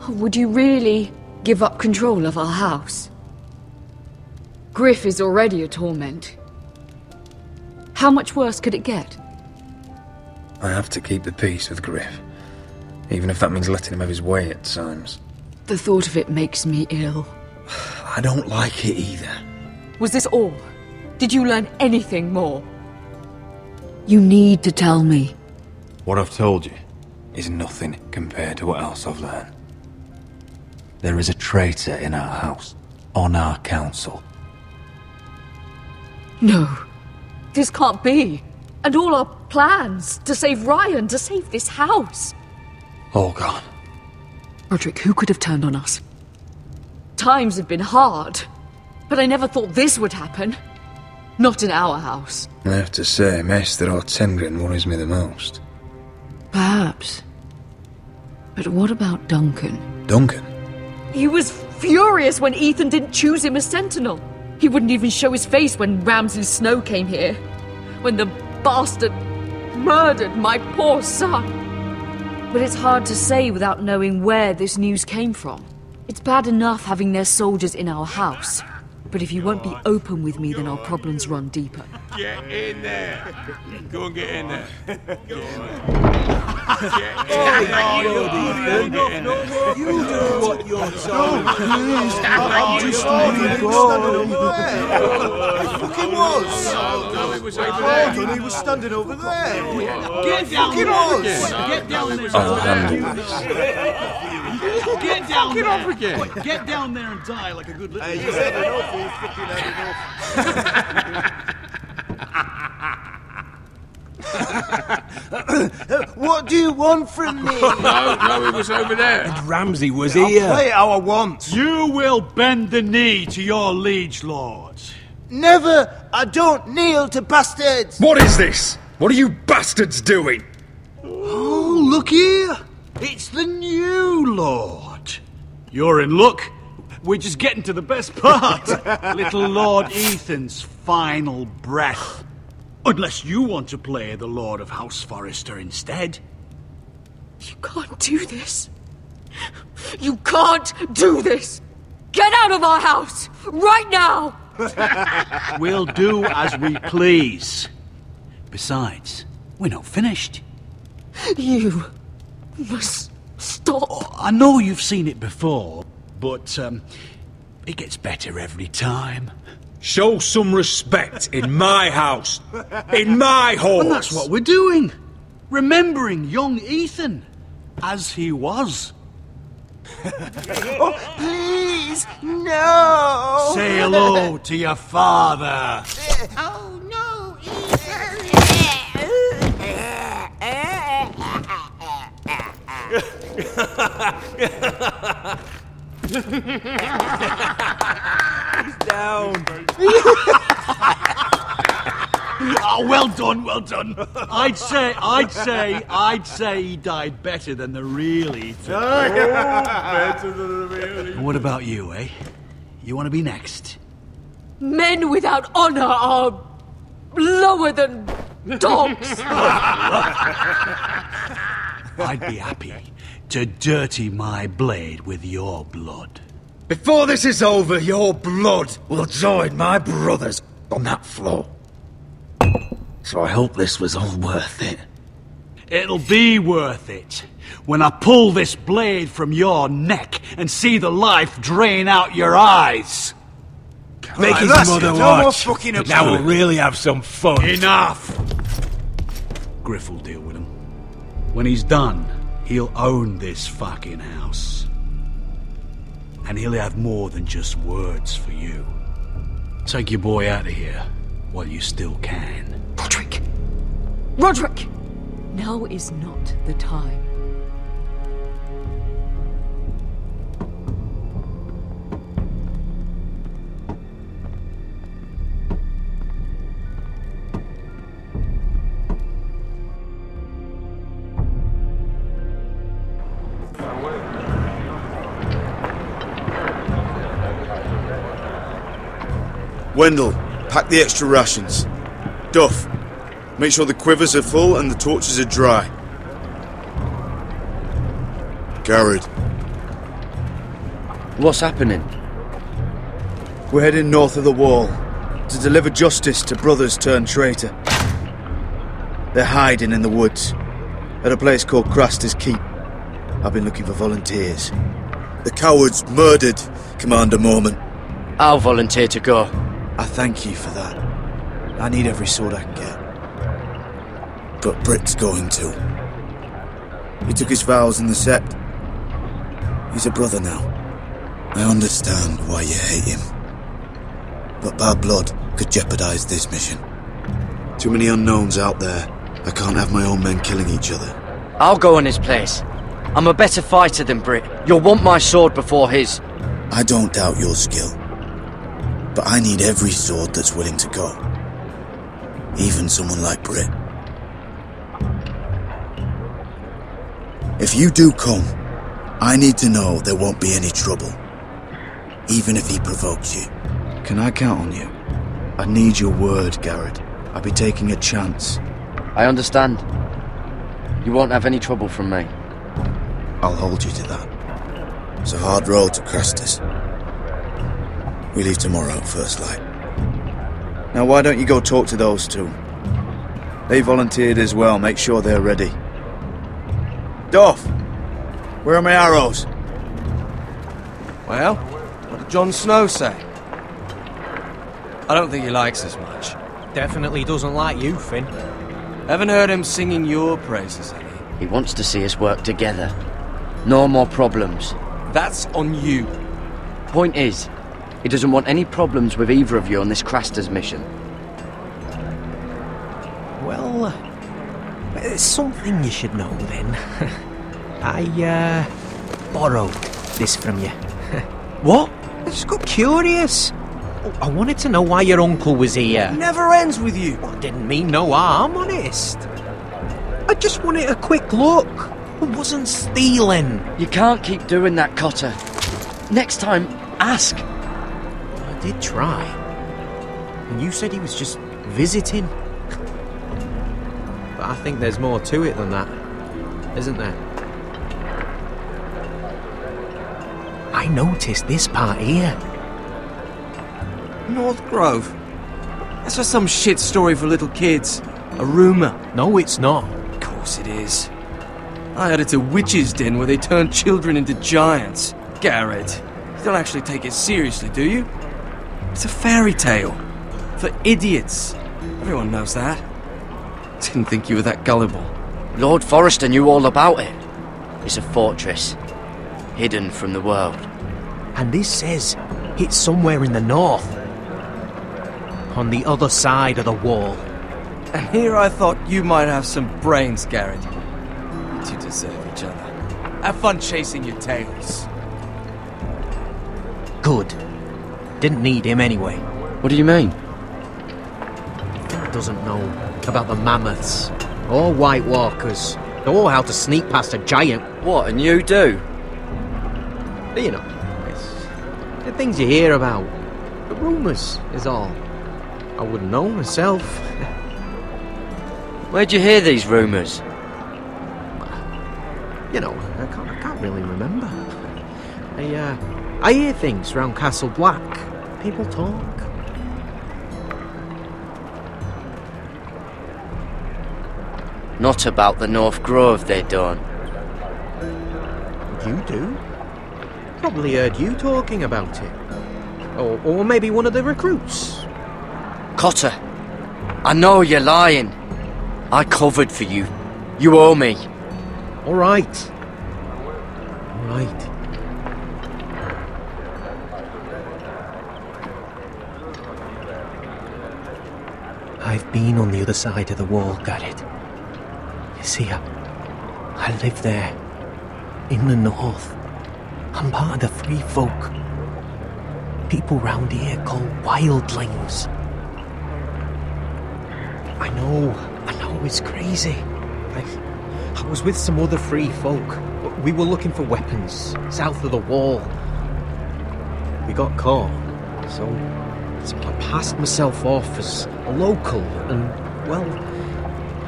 Would you really give up control of our house? Griff is already a torment. How much worse could it get? I have to keep the peace with Griff, even if that means letting him have his way at times. The thought of it makes me ill. I don't like it either. Was this all? Did you learn anything more? You need to tell me. What I've told you is nothing compared to what else I've learned. There is a traitor in our house, on our council. No, this can't be. And all our plans to save Ryan, to save this house. All gone. Roderick, who could have turned on us? Times have been hard. But I never thought this would happen. Not in our house. I have to say, Maester Ortengren worries me the most. Perhaps. But what about Duncan? Duncan? He was furious when Ethan didn't choose him as sentinel. He wouldn't even show his face when Ramsay Snow came here. When the bastard murdered my poor son. But it's hard to say without knowing where this news came from. It's bad enough having their soldiers in our house. But if you won't be open with me, then our problems run deeper. Get in there. Go and get in there. Get in there. You do what you're told. I'm just really going. Fucking was. He was standing over there. Get down there. Get down there. I'll handle this. Get down Get there. off again. Get down there and die like a good little. Hey, you said enough. You fucking had enough. What do you want from me? No, he was over there. And Ramsay was I'll here. play how I want. You will bend the knee to your liege lord. Never! I don't kneel to bastards! What is this? What are you bastards doing? Oh, look here. It's the new lord. You're in luck. We're just getting to the best part. Little Lord Ethan's final breath. Unless you want to play the Lord of House Forrester instead. You can't do this. You can't do this. Get out of our house right now. We'll do as we please. Besides, we're not finished. You must stop. Oh, I know you've seen it before, but it gets better every time. Show some respect in my house. In my halls. And that's what we're doing. Remembering young Ethan as he was. Oh, please, no! Say hello to your father. Oh, no, He's down. Oh, well done, well done. I'd say he died better than the real Ethan. Better than the real. What about you, eh? You want to be next? Men without honor are lower than dogs. I'd be happy to dirty my blade with your blood. Before this is over, your blood will join my brother's on that floor. So I hope this was all worth it. It'll be worth it when I pull this blade from your neck and see the life drain out your eyes. Make his mother watch. Now we'll really have some fun. Enough! Griff will deal with him. When he's done, he'll own this fucking house. And he'll have more than just words for you. Take your boy out of here while you still can. Roderick! Roderick! Now is not the time. Wendell, pack the extra rations. Duff, make sure the quivers are full and the torches are dry. Gerard. What's happening? We're heading north of the wall to deliver justice to brothers turned traitor. They're hiding in the woods at a place called Craster's Keep. I've been looking for volunteers. The cowards murdered Commander Mormon. I'll volunteer to go. I thank you for that. I need every sword I can get. But Britt's going to. He took his vows in the Sept. He's a brother now. I understand why you hate him. But bad blood could jeopardize this mission. Too many unknowns out there. I can't have my own men killing each other. I'll go in his place. I'm a better fighter than Britt. You'll want my sword before his. I don't doubt your skill. But I need every sword that's willing to go. Even someone like Britt. If you do come, I need to know there won't be any trouble. Even if he provokes you. Can I count on you? I need your word, Gerard. I'll be taking a chance. I understand. You won't have any trouble from me. I'll hold you to that. It's a hard road to Crestus. We leave tomorrow at first light. Now why don't you go talk to those two? They volunteered as well, make sure they're ready. Duff! Where are my arrows? Well, what did Jon Snow say? I don't think he likes us much. Definitely doesn't like you, Finn. Haven't heard him singing your praises, any. He wants to see us work together. No more problems. That's on you. Point is, he doesn't want any problems with either of you on this Craster's mission. Well, it's something you should know then. I borrowed this from you. What? I just got curious. I wanted to know why your uncle was here. Never ends with you. I didn't mean no harm, honest. I just wanted a quick look. I wasn't stealing. You can't keep doing that, Cotter. Next time, ask. I did try. And you said he was just visiting. But I think there's more to it than that, isn't there? I noticed this part here. North Grove? That's just some shit story for little kids. A rumour. No, it's not. Of course it is. I heard it's a witch's den where they turn children into giants. Garrett, you don't actually take it seriously, do you? It's a fairy tale. For idiots. Everyone knows that. Didn't think you were that gullible. Lord Forrester knew all about it. It's a fortress, hidden from the world. And this says it's somewhere in the north. On the other side of the wall. And here I thought you might have some brains, Garrett. But you deserve each other. Have fun chasing your tails. Good. Didn't need him anyway. What do you mean? Finn doesn't know about the mammoths, or White Walkers, or how to sneak past a giant. What, and you do? You know, it's the things you hear about. The rumours is all. I wouldn't know myself. Where'd you hear these rumours? You know, I can't really remember. I hear things round Castle Black. People talk. Not about the North Grove, they don't. You do? Probably heard you talking about it. Or maybe one of the recruits. Cotter, I know you're lying. I covered for you. You owe me. All right. All right. I've been on the other side of the wall, Garrett. You see, I live there. In the north. I'm part of the free folk. People round here call wildlings. I know it's crazy. I was with some other free folk. We were looking for weapons south of the wall. We got caught, so I passed myself off as a local, and well,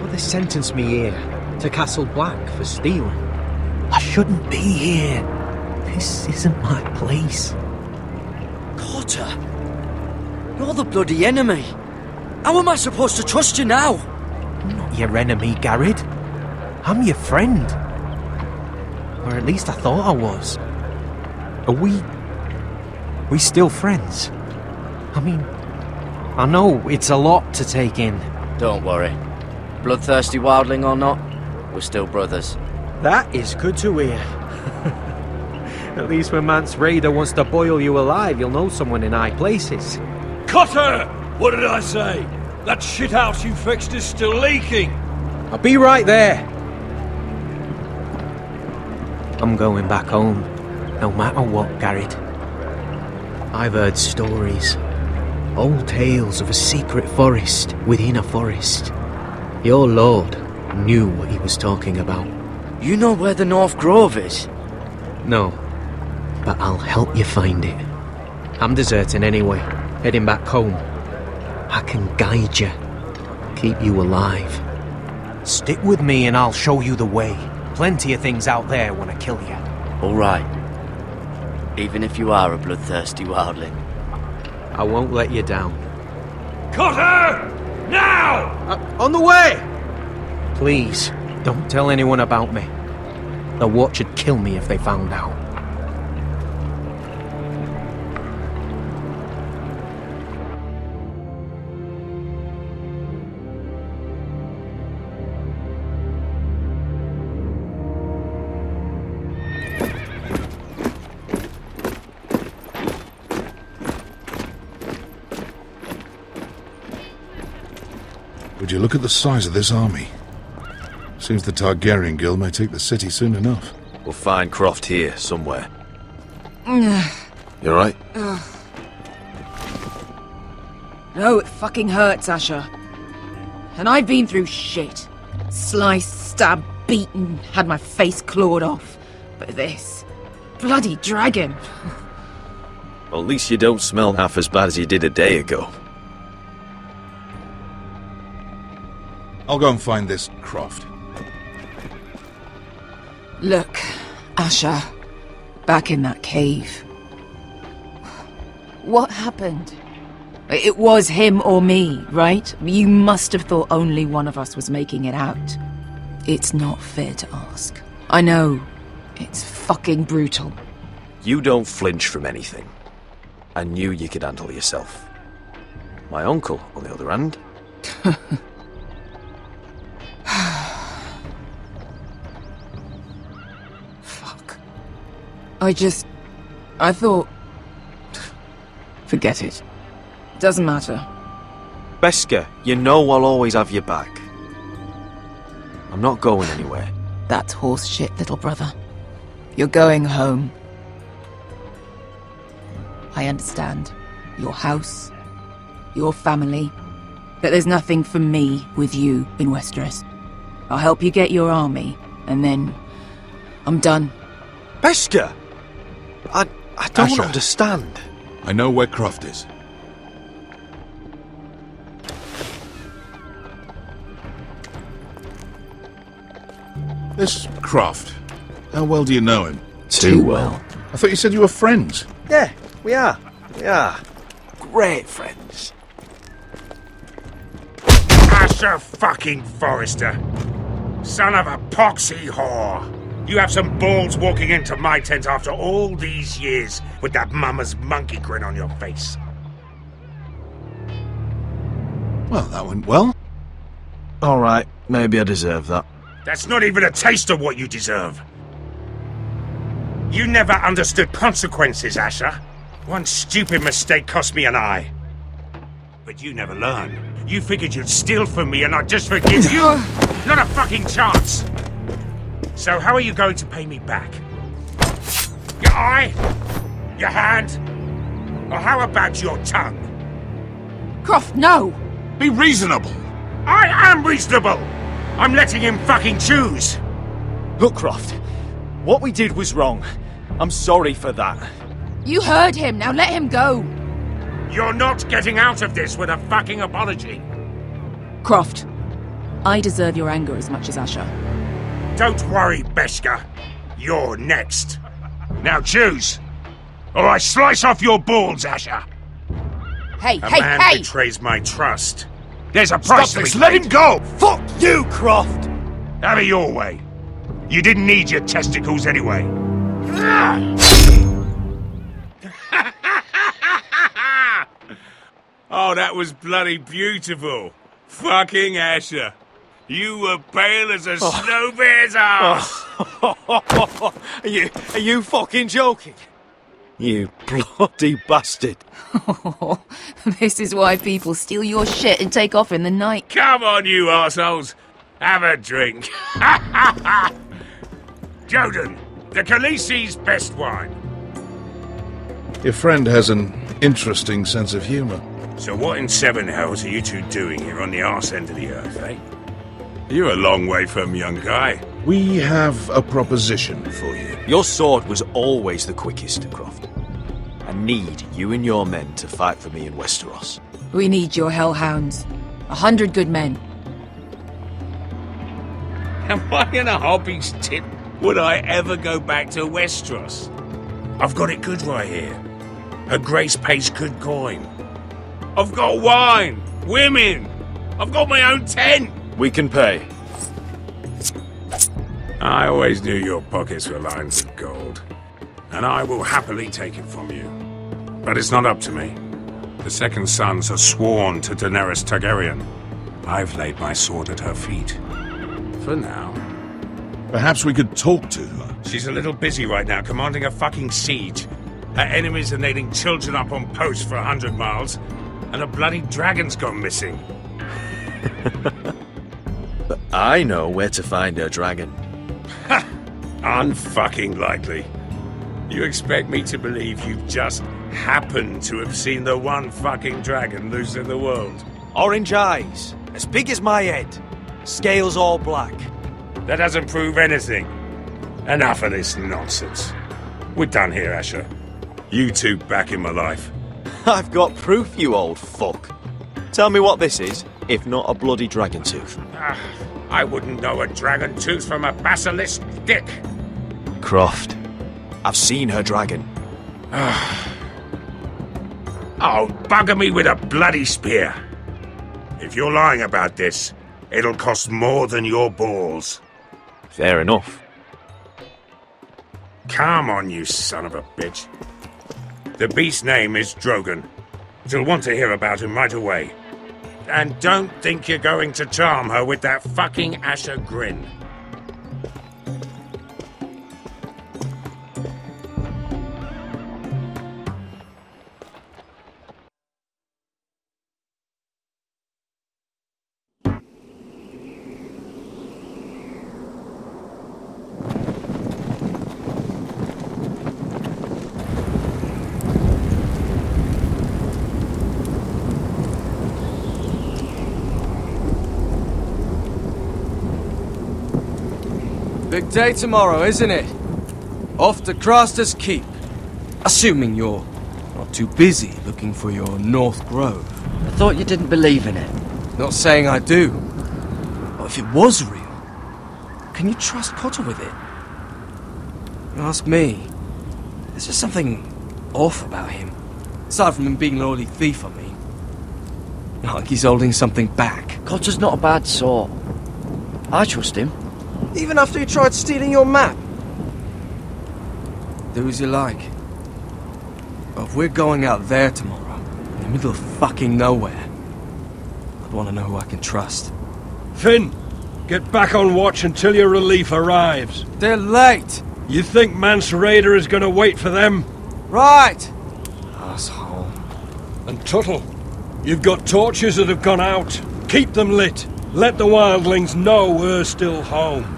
they sentenced me here to Castle Black for stealing. I shouldn't be here. This isn't my place. Cotter, you're the bloody enemy. How am I supposed to trust you now? I'm not your enemy, Gerard. I'm your friend. Or at least I thought I was. Are we still friends? I mean, I know it's a lot to take in. Don't worry. Bloodthirsty wildling or not, we're still brothers. That is good to hear. At least when Mance Raider wants to boil you alive, you'll know someone in high places. Cotter! What did I say? That shithouse you fixed is still leaking! I'll be right there. I'm going back home, no matter what, Gerard. I've heard stories. Old tales of a secret forest within a forest. Your lord knew what he was talking about. You know where the North Grove is? No, but I'll help you find it. I'm deserting anyway, heading back home. I can guide you, keep you alive. Stick with me and I'll show you the way. Plenty of things out there want to kill you. All right. Even if you are a bloodthirsty wildling. I won't let you down. Cut her! Now! On the way! Please, don't tell anyone about me. The Watch would kill me if they found out. Would you look at the size of this army? Seems the Targaryen Guild may take the city soon enough. We'll find Croft here, somewhere. You alright? No, it fucking hurts, Asher. And I've been through shit. Sliced, stabbed, beaten, had my face clawed off. But this... bloody dragon. Well, at least you don't smell half as bad as you did a day ago. I'll go and find this Croft. Look, Asher. Back in that cave. What happened? It was him or me, right? You must have thought only one of us was making it out. It's not fair to ask. I know. It's fucking brutal. You don't flinch from anything. I knew you could handle yourself. My uncle, on the other hand... Fuck. I thought... Forget it. Doesn't matter. Beskha, you know I'll always have your back. I'm not going anywhere. That's horse shit, little brother. You're going home. I understand. Your house, your family. But there's nothing for me with you in Westeros. I'll help you get your army, and then... I'm done. Beskha! I don't Asher. understand. I know where Croft is. This Croft, how well do you know him? Too well. I thought you said you were friends. Yeah, we are. We are. Great friends. Asher fucking Forrester. Son of a poxy whore. You have some balls walking into my tent after all these years with that mama's monkey grin on your face. Well, that went well. Alright, maybe I deserve that. That's not even a taste of what you deserve. You never understood consequences, Asher. One stupid mistake cost me an eye. But you never learned. You figured you'd steal from me and I'd just forgive you? Not a fucking chance! So how are you going to pay me back? Your eye? Your hand? Or how about your tongue? Croft, no! Be reasonable! I am reasonable! I'm letting him fucking choose! Look, Croft, what we did was wrong. I'm sorry for that. You heard him, now let him go! You're not getting out of this with a fucking apology! Croft, I deserve your anger as much as Asher. Don't worry, Beskha. You're next. Now choose, or I slice off your balls, Asher. Hey, A man betrays my trust. There's a price to be paid. Let him go! Fuck you, Croft! Have it your way. You didn't need your testicles anyway. Oh, that was bloody beautiful. Fucking Asher. You were pale as a snow bear's ass. Are you fucking joking? You bloody bastard. This is why people steal your shit and take off in the night. Come on, you arseholes. Have a drink. Joden, the Khaleesi's best wine. Your friend has an interesting sense of humour. So what in seven hells are you two doing here on the arse end of the earth, eh? You're a long way from young guy. We have a proposition for you. Your sword was always the quickest, Croft. I need you and your men to fight for me in Westeros. We need your hellhounds. 100 good men. Am I in a hobby's tip? Would I ever go back to Westeros? I've got it good right here. Her Grace pays good coin. I've got wine, women. I've got my own tent. We can pay. I always knew your pockets were lined with gold, and I will happily take it from you. But it's not up to me. The second sons are sworn to Daenerys Targaryen. I've laid my sword at her feet. For now. Perhaps we could talk to her. She's a little busy right now, commanding a fucking siege. Her enemies are nailing children up on posts for 100 miles, and a bloody dragon's gone missing. But I know where to find her dragon. Ha! Unfucking likely. You expect me to believe you've just happened to have seen the one fucking dragon loose in the world? Orange eyes, as big as my head. Scales all black. That doesn't prove anything. Enough of this nonsense. We're done here, Asher. You two back in my life. I've got proof, you old fuck. Tell me what this is, if not a bloody dragon tooth. I wouldn't know a dragon tooth from a basilisk dick. Croft, I've seen her dragon. Oh, bugger me with a bloody spear. If you're lying about this, it'll cost more than your balls. Fair enough. Come on, you son of a bitch. The beast's name is Drogon. She'll want to hear about him right away. And don't think you're going to charm her with that fucking Asher grin. Big day tomorrow, isn't it? Off to Craster's Keep. Assuming you're not too busy looking for your North Grove. I thought you didn't believe in it. Not saying I do. But if it was real, can you trust Cotter with it? You ask me, there's just something off about him. Aside from him being an early thief, I mean. Like he's holding something back. Cotter's not a bad sort. I trust him. Even after he tried stealing your map? Do as you like. But if we're going out there tomorrow, in the middle of fucking nowhere, I'd want to know who I can trust. Finn, get back on watch until your relief arrives. They're late! You think Mance Rayder is going to wait for them? Right! Asshole. And Tuttle, you've got torches that have gone out. Keep them lit. Let the wildlings know we're still home.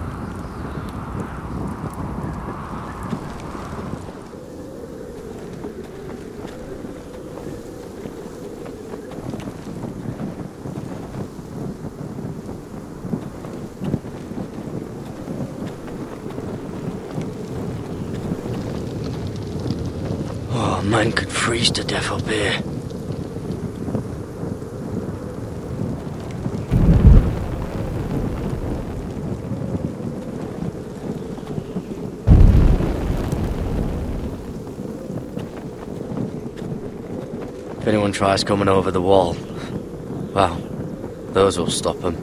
Oh, man could freeze to death up here. If anyone tries coming over the wall, well, those will stop them.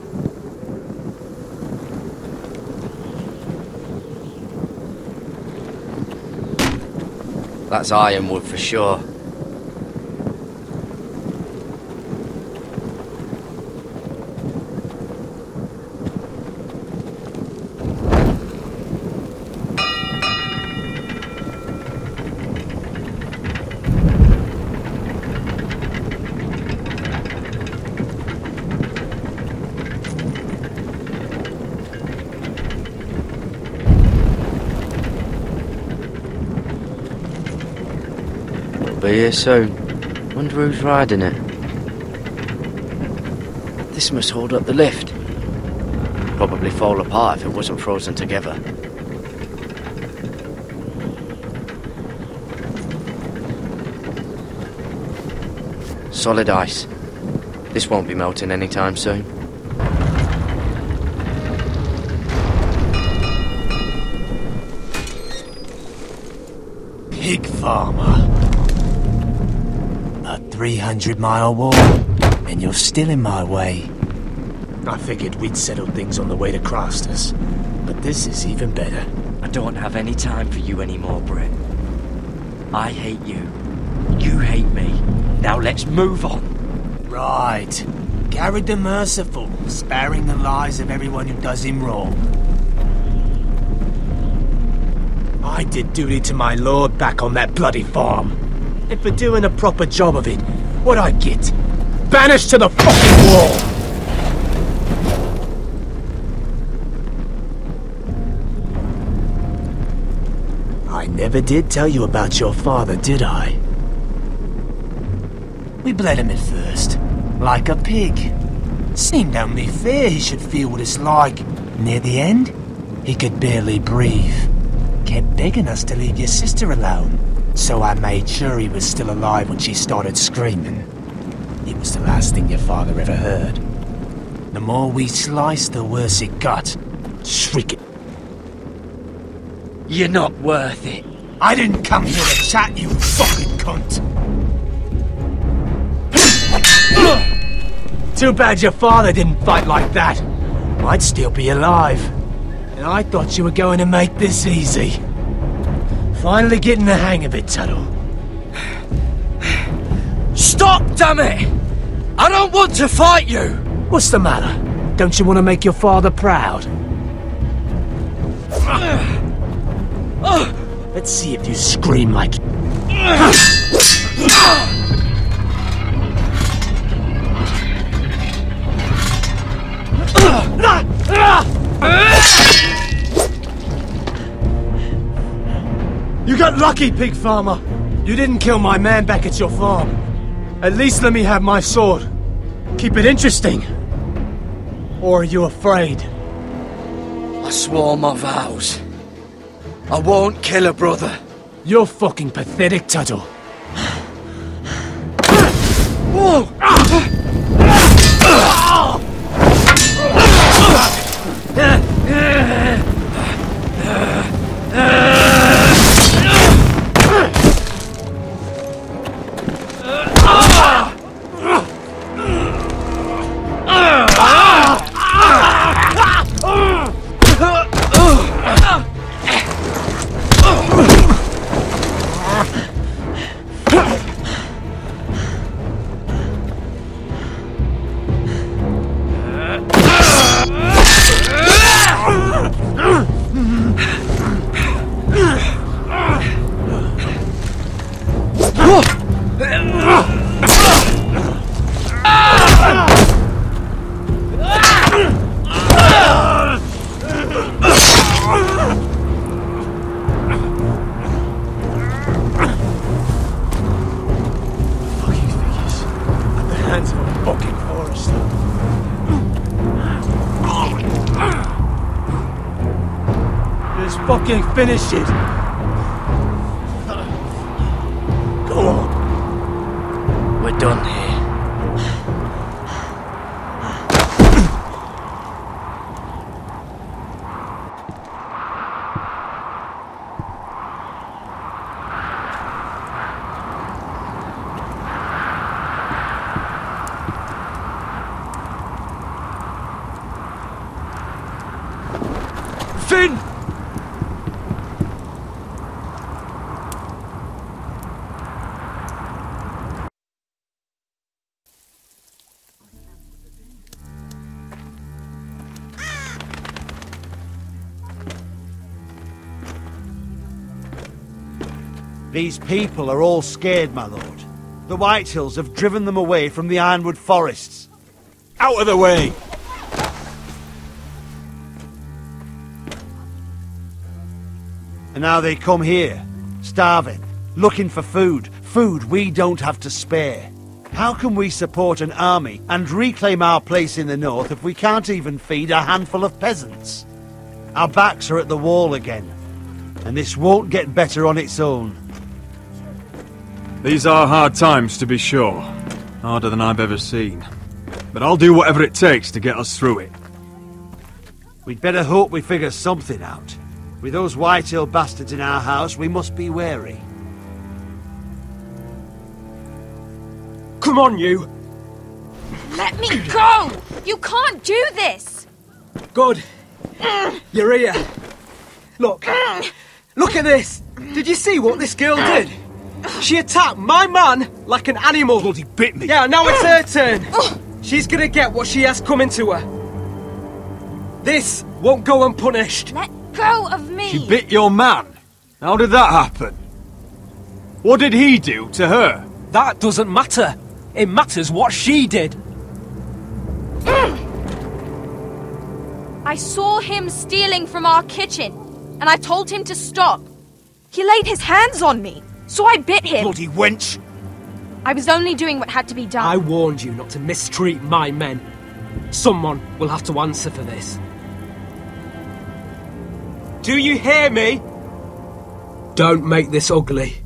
That's ironwood for sure. Be here soon. Wonder who's riding it. This must hold up the lift. Probably fall apart if it wasn't frozen together. Solid ice. This won't be melting anytime soon. Pig farmer. A 300-mile war, and you're still in my way. I figured we'd settled things on the way to Crosters, but this is even better. I don't have any time for you anymore, Brett. I hate you. You hate me. Now let's move on. Right. Garrett the Merciful, sparing the lives of everyone who does him wrong. I did duty to my lord back on that bloody farm. And for doing a proper job of it, what'd I get? Banished to the fucking wall! I never did tell you about your father, did I? We bled him at first, like a pig. Seemed only fair he should feel what it's like. Near the end, he could barely breathe. Kept begging us to leave your sister alone, so I made sure he was still alive when she started screaming. It was the last thing your father ever heard. The more we sliced, the worse it got. Shrieking. You're not worth it. I didn't come here to chat, you fucking cunt. Too bad your father didn't fight like that. I'd still be alive. And I thought you were going to make this easy. Finally getting the hang of it, Tuttle. Stop, damn it! I don't want to fight you! What's the matter? Don't you want to make your father proud? Let's see if you scream like... You got lucky, pig farmer. You didn't kill my man back at your farm. At least let me have my sword. Keep it interesting. Or are you afraid? I swore my vows. I won't kill a brother. You're fucking pathetic, Tuttle. Whoa! Finish it. Go on. We're done here. Finn! These people are all scared, my lord. The Whitehills have driven them away from the Ironwood forests. Out of the way! And now they come here, starving, looking for food. Food we don't have to spare. How can we support an army and reclaim our place in the north if we can't even feed a handful of peasants? Our backs are at the wall again, and this won't get better on its own. These are hard times, to be sure. Harder than I've ever seen. But I'll do whatever it takes to get us through it. We'd better hope we figure something out. With those Whitehill bastards in our house, we must be wary. Come on, you! Let me go! You can't do this! Good. You're here. Look. Look at this! Did you see what this girl did? She attacked my man like an animal. Bloody bit me. Yeah, now it's her turn. She's gonna get what she has coming to her. This won't go unpunished. Let go of me! She bit your man? How did that happen? What did he do to her? That doesn't matter. It matters what she did. I saw him stealing from our kitchen, and I told him to stop. He laid his hands on me, so I bit him. Bloody wench! I was only doing what had to be done. I warned you not to mistreat my men. Someone will have to answer for this. Do you hear me? Don't make this ugly.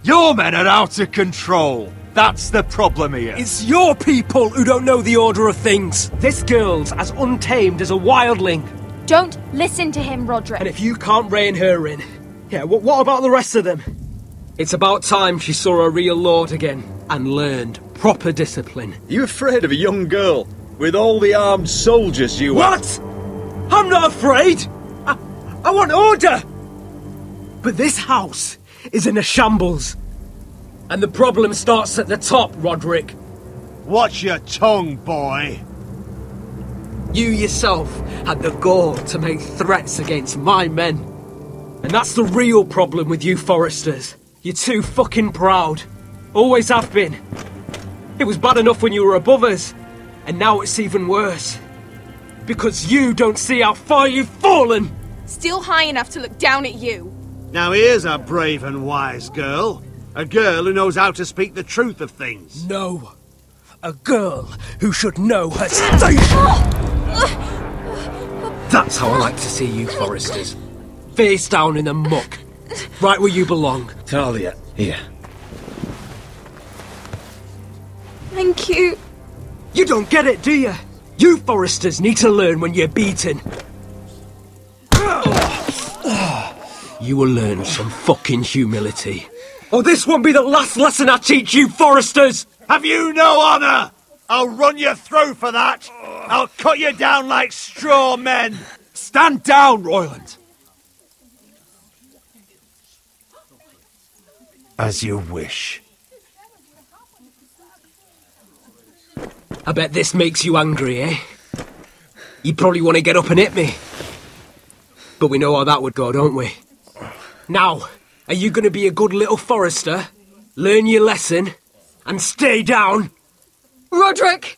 Your men are out of control. That's the problem here. It's your people who don't know the order of things. This girl's as untamed as a wildling. Don't listen to him, Roderick. And if you can't rein her in, yeah, what about the rest of them? It's about time she saw a real lord again and learned proper discipline. You afraid of a young girl with all the armed soldiers you have? What? I'm not afraid. I want order. But this house is in a shambles. And the problem starts at the top, Roderick. Watch your tongue, boy. You yourself had the gall to make threats against my men. And that's the real problem with you Foresters. You're too fucking proud. Always have been. It was bad enough when you were above us. And now it's even worse. Because you don't see how far you've fallen. Still high enough to look down at you. Now here's a brave and wise girl. A girl who knows how to speak the truth of things. No. A girl who should know her station. That's how I like to see you, Foresters. Face down in the muck. Right where you belong. Talia, here. Thank you. You don't get it, do you? You Foresters need to learn when you're beaten. You will learn some fucking humility. Or this won't be the last lesson I teach you, Foresters! Have you no honour? I'll run your throat for that. I'll cut you down like straw men. Stand down, Royland. As you wish. I bet this makes you angry, eh? You probably want to get up and hit me. But we know how that would go, don't we? Now, are you going to be a good little Forester, learn your lesson, and stay down? Roderick!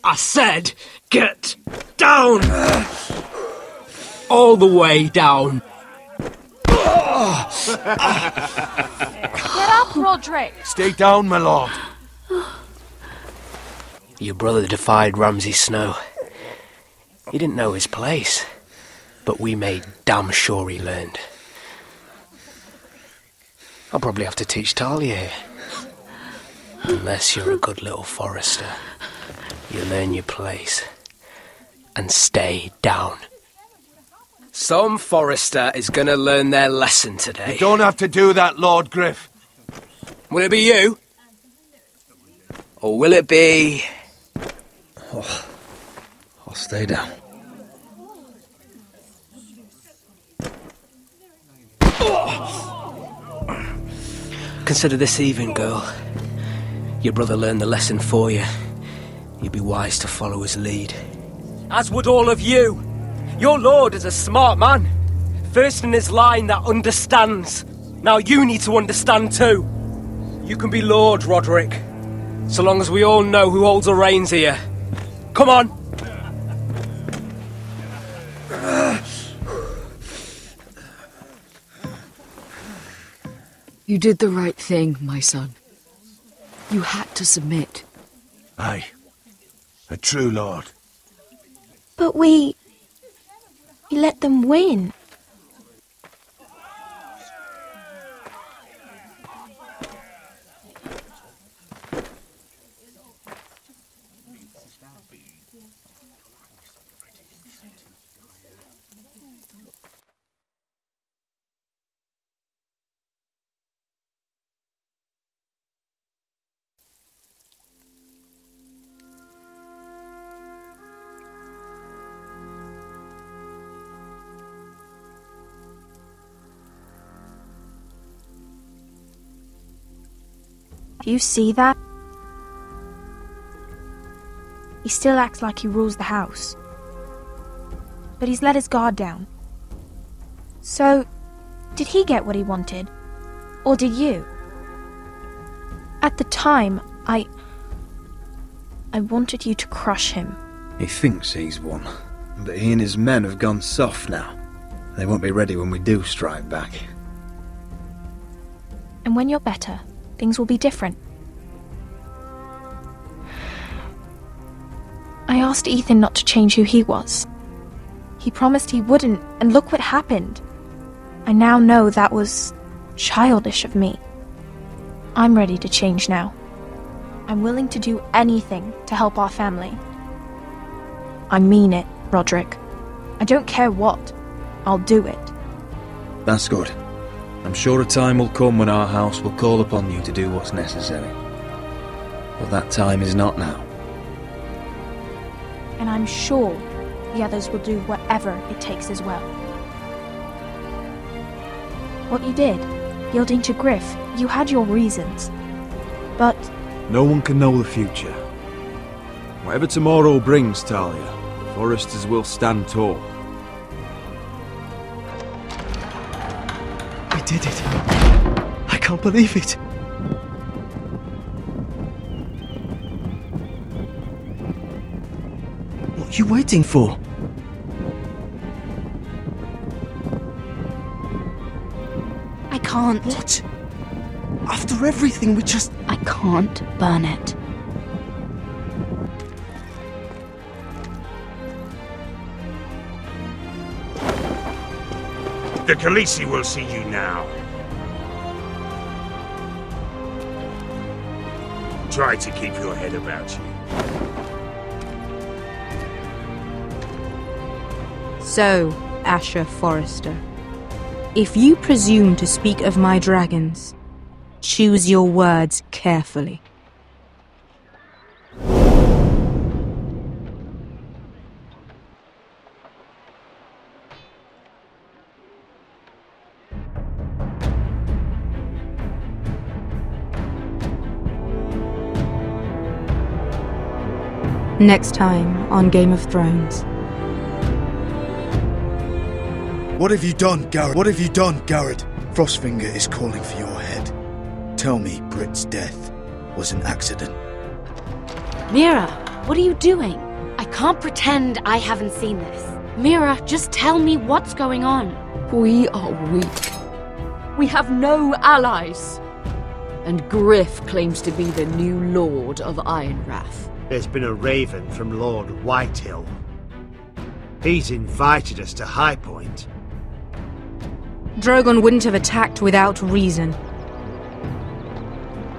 I said, get down! All the way down. Get up, Roderick! Stay down, my lord. Your brother defied Ramsay Snow. He didn't know his place, but we made damn sure he learned. I'll probably have to teach Talia here. Unless you're a good little Forester. You learn your place and stay down. Some Forester is gonna learn their lesson today. You don't have to do that, Lord Griff. Will it be you? Or will it be... Oh, I'll stay down. Consider this even, girl. Your brother learned the lesson for you. You'd be wise to follow his lead. As would all of you. Your lord is a smart man. First in his line that understands. Now you need to understand too. You can be Lord, Roderick. So long as we all know who holds the reins here. Come on. You did the right thing, my son. You had to submit. Aye. A true lord. But we let them win. Do you see that? He still acts like he rules the house. But he's let his guard down. So, did he get what he wanted? Or did you? At the time, I wanted you to crush him. He thinks he's won, but he and his men have gone soft now. They won't be ready when we do strike back. And when you're better, things will be different. I asked Ethan not to change who he was. He promised he wouldn't, and look what happened. I now know that was childish of me. I'm ready to change now. I'm willing to do anything to help our family. I mean it, Roderick. I don't care what. I'll do it. That's good. I'm sure a time will come when our house will call upon you to do what's necessary. But that time is not now. And I'm sure the others will do whatever it takes as well. What you did, yielding to Griff, you had your reasons. But no one can know the future. Whatever tomorrow brings, Talia, the Foresters will stand tall. I did it. I can't believe it. What are you waiting for? I can't. What? After everything we just... I can't burn it. The Khaleesi will see you now. Try to keep your head about you. So, Asher Forrester, if you presume to speak of my dragons, choose your words carefully. Next time on Game of Thrones. What have you done, Garrett? What have you done, Garrett? Frostfinger is calling for your head. Tell me Britt's death was an accident. Mira, what are you doing? I can't pretend I haven't seen this. Mira, just tell me what's going on. We are weak. We have no allies. And Griff claims to be the new Lord of Ironrath. There's been a raven from Lord Whitehill. He's invited us to High Point. Drogon wouldn't have attacked without reason.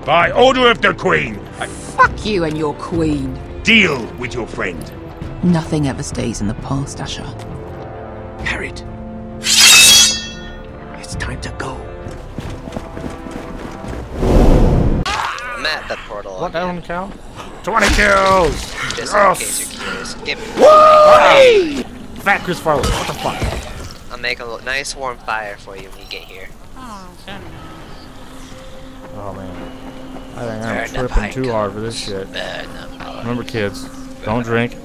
By order of the Queen, Fuck you and your queen. deal with your friend. Nothing ever stays in the past, Asher. Harriet. It's time to go. I'm at the portal. What down count? 20 kills! Just in case you're curious. Give me. Fat Chris Farley, what the fuck? I'll make a nice warm fire for you when you get here. Oh man. I think I'm tripping too hard for this shit. Remember kids, don't drink,